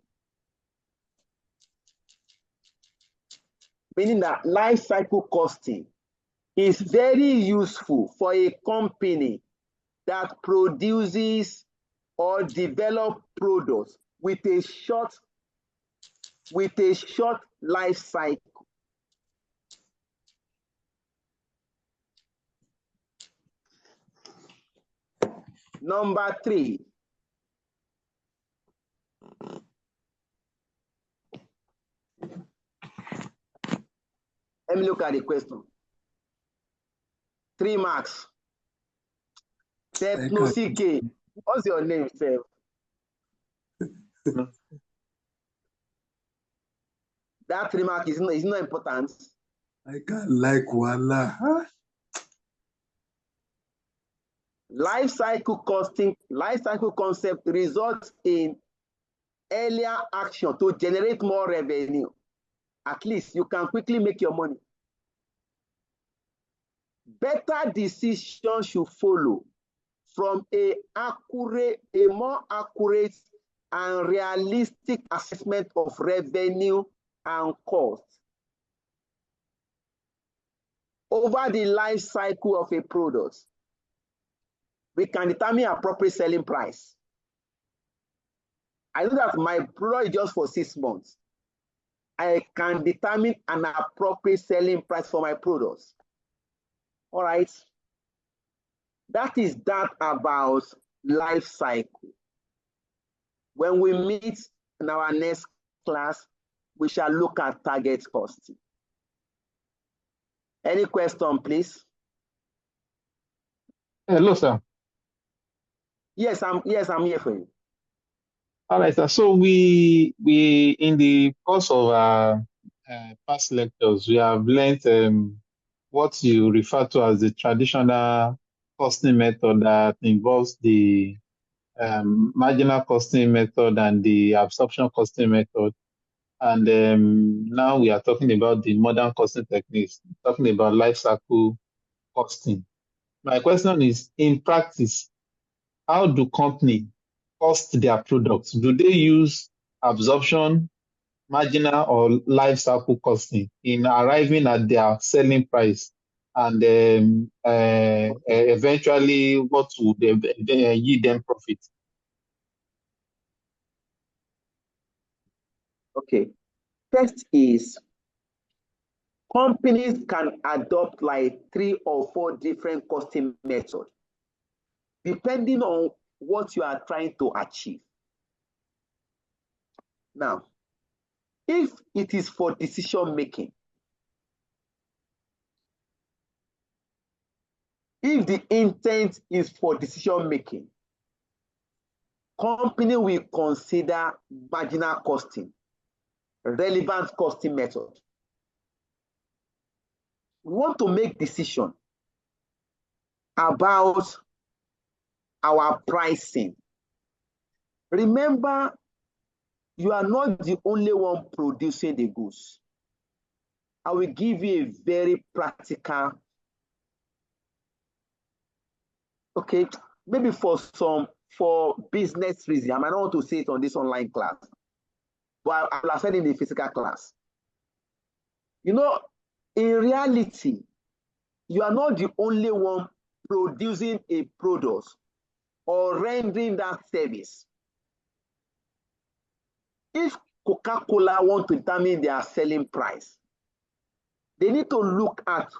Meaning that life cycle costing is very useful for a company that produces or develop products with a short life cycle. Number 3, Let me look at the question. 3 marks. Seth no CK. What's your name, Seth? That 3 mark is not important. I can't like Wala. Huh? Life cycle concept results in earlier action to generate more revenue. At least you can quickly make your money. Better decisions should follow from a more accurate and realistic assessment of revenue and cost over the life cycle of a product. We can determine appropriate selling price. I know that my product is just for 6 months. I can determine an appropriate selling price for my products. All right. That is that about life cycle. When we meet in our next class, we shall look at target costing. Any question, please? Hello, sir. Yes, I'm here for you. All right, sir. So we in the course of our past lectures, we have learned what you refer to as the traditional costing method that involves the marginal costing method and the absorption costing method. And now we are talking about the modern costing techniques, talking about life cycle costing. My question is, in practice, how do companies cost their products? Do they use absorption, marginal, or life cycle costing in arriving at their selling price? And eventually, what would yield them profit? Okay. First is companies can adopt like 3 or 4 different costing methods, depending on what you are trying to achieve. Now, if it is for decision making, if the intent is for decision making, company will consider marginal costing, relevant costing method. We want to make decision about our pricing. Remember, you are not the only one producing the goods. I will give you a very practical, okay, maybe for business reason. I might not want to say it on this online class, but I will have said in the physical class. You know, in reality, you are not the only one producing a product or rendering that service. If Coca-Cola want to determine their selling price, they need to look at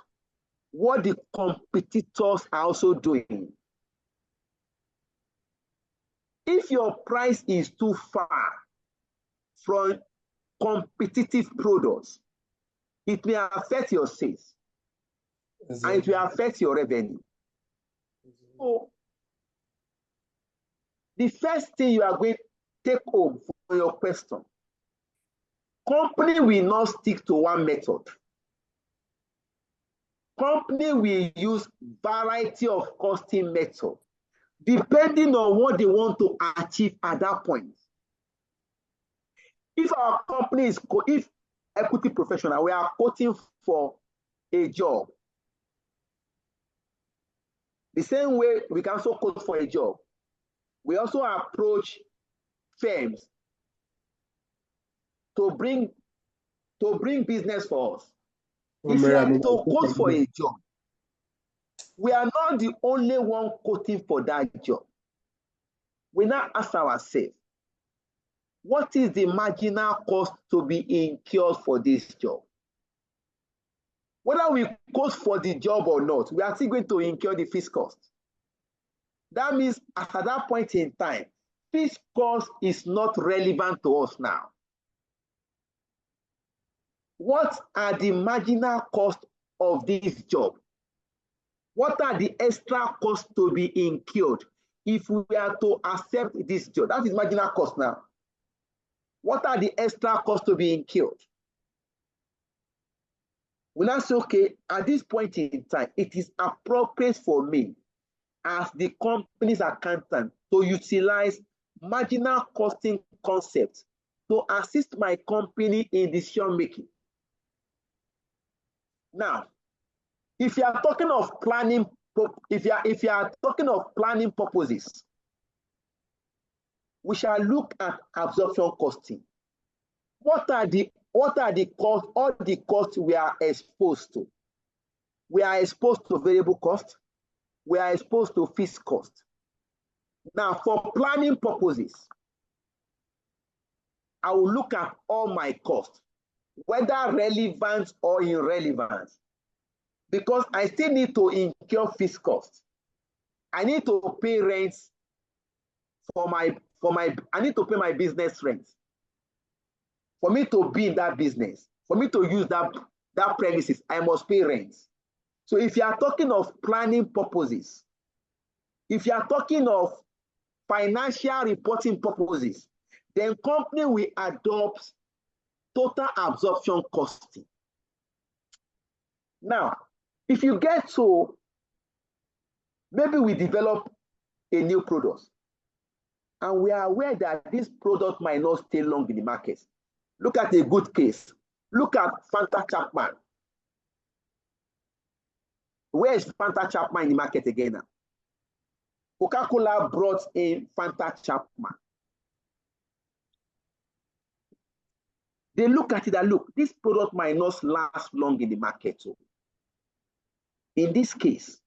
what the competitors are also doing. If your price is too far from competitive products, it may affect your sales and it will affect your revenue. So, the first thing you are going to take home for your question, company will not stick to one method. Company will use variety of costing method depending on what they want to achieve at that point. If our company is, if equity professional, we are quoting for a job, the same way we can also quote for a job. We also approach firms to bring business for us. If you are to quote for a job, we are not the only one quoting for that job. We now ask ourselves, what is the marginal cost to be incurred for this job? Whether we quote for the job or not, we are still going to incur the fixed cost. That means at that point in time, fixed cost is not relevant to us now. what are the marginal costs of this job? What are the extra costs to be incurred if we are to accept this job? That is marginal cost now. What are the extra costs to be incurred? We now say, okay, at this point in time, it is appropriate for me as the company's accountant to utilize marginal costing concepts to assist my company in decision making. Now, if you are talking of planning, if you are talking of planning purposes, we shall look at absorption costing. What are the costs, all the costs we are exposed to? We are exposed to variable cost. We are exposed to fixed cost. Now, for planning purposes, I will look at all my costs, whether relevant or irrelevant, because I still need to incur fixed costs. I need to pay rents I need to pay my business rent. For me to be in that business, for me to use that premises, I must pay rent. So if you are talking of planning purposes, if you are talking of financial reporting purposes, then company will adopt total absorption costing. Now, if you get to, maybe we develop a new product, and we are aware that this product might not stay long in the market. Look at a good case. Look at Fanta Chapman. Where is Fanta Chapman in the market again now? Coca-Cola brought in Fanta Chapman. They look at it and look, this product might not last long in the market. So in this case,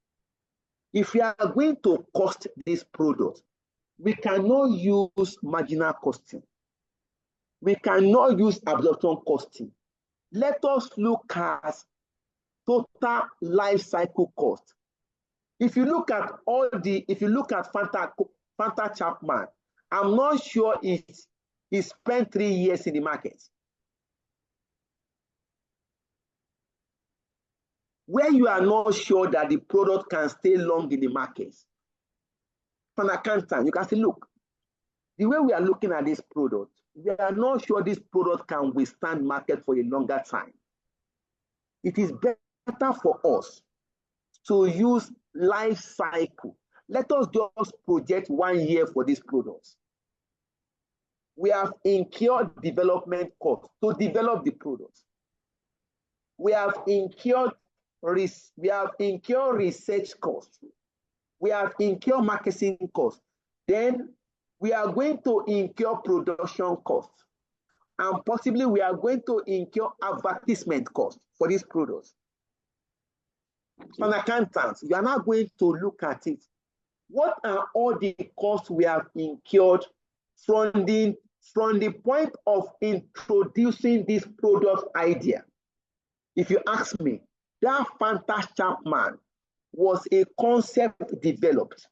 if we are going to cost this product, we cannot use marginal costing. We cannot use absorption costing. Let us look at total life cycle cost. If you look at Fanta Chapman, I'm not sure it spent 3 years in the market. Where you are not sure that the product can stay long in the market, for an accountant, you can say, look, the way we are looking at this product, we are not sure this product can withstand market for a longer time. It is better for us to use life cycle. Let us just project 1 year for this product. We have incurred development costs to develop the product. We have incurred research costs. We have incurred marketing costs. Then we are going to incur production costs. And possibly we are going to incur advertisement costs for these products. An accountant, you are not going to look at it. What are all the costs we have incurred from the point of introducing this product idea? If you ask me, that Fanta Chapman was a concept developed.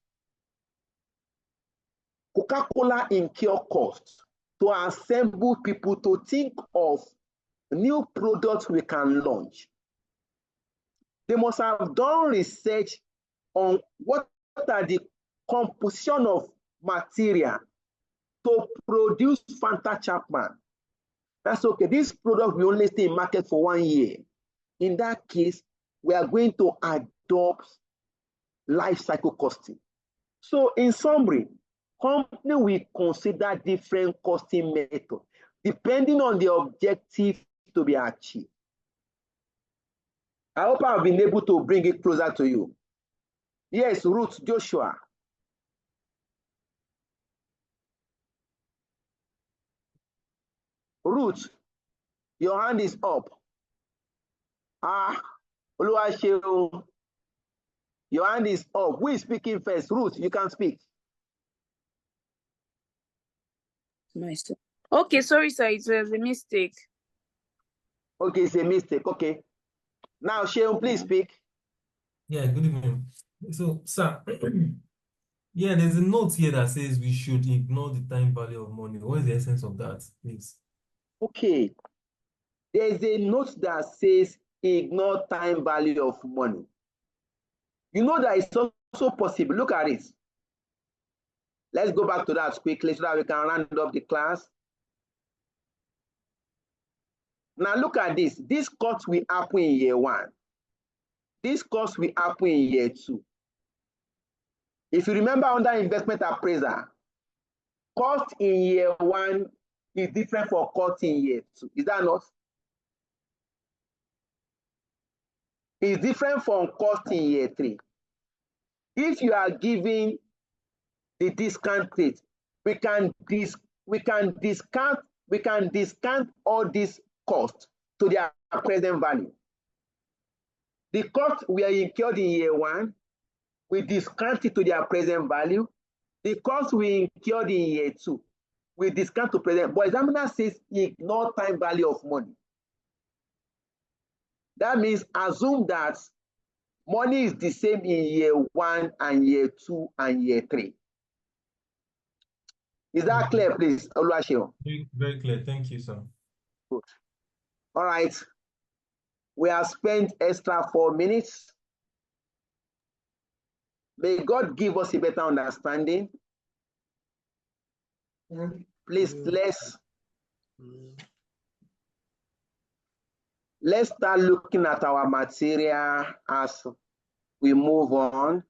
Coca-Cola incur costs to assemble people to think of new products we can launch. They must have done research on what are the composition of material to produce Fanta Chapman. That's okay. This product will only stay in market for 1 year. In that case, we are going to adopt life cycle costing. So in summary, company will consider different costing methods depending on the objective to be achieved. I hope I've been able to bring it closer to you. Yes, Ruth Joshua. Ruth, your hand is up. Oluwaseun, your hand is up. Who is speaking first? Ruth, you can speak. Myself. Okay, sorry, sir. It was a mistake. Okay, it's a mistake. Okay. Now, Sheun, please speak. Yeah, good evening. So, sir, yeah, there's a note here that says we should ignore the time value of money. What is the essence of that, please? Okay. There's a note that says ignore time value of money. You know that it's also possible. Look at it. Let's go back to that quickly so that we can round up the class. Now look at this. This cost will happen in year 1. This cost will happen in year 2. If you remember under investment appraiser, cost in year 1 is different from cost in year 2. Is that not? It's different from cost in year 3. If you are giving the discount rate, we can discount all these costs to their present value. The cost we are incurred in year 1, we discount it to their present value. The cost we incurred in year 2, we discount to present. But examiner says ignore time value of money. That means assume that money is the same in year 1 and year 2 and year 3. Is that clear, please, Oluwaseun? Very clear. Thank you, sir. Good. All right. We have spent extra 4 minutes. May God give us a better understanding. Please, let's start looking at our material as we move on.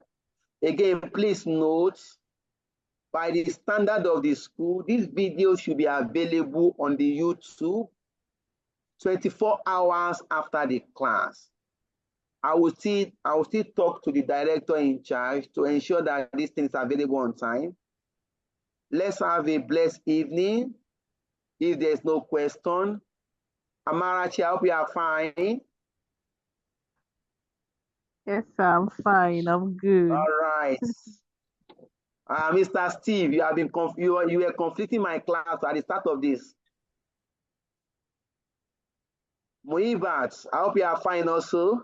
Again, please note, by the standard of the school, this video should be available on the YouTube 24 hours after the class. I will still talk to the director in charge to ensure that these things are available on time. Let's have a blessed evening. If there's no question, Amarachi, I hope you are fine. Yes, sir, I'm fine. I'm good. All right. Mr. Steve, you have been you were conflicting my class at the start of this. Muibat, I hope you are fine also.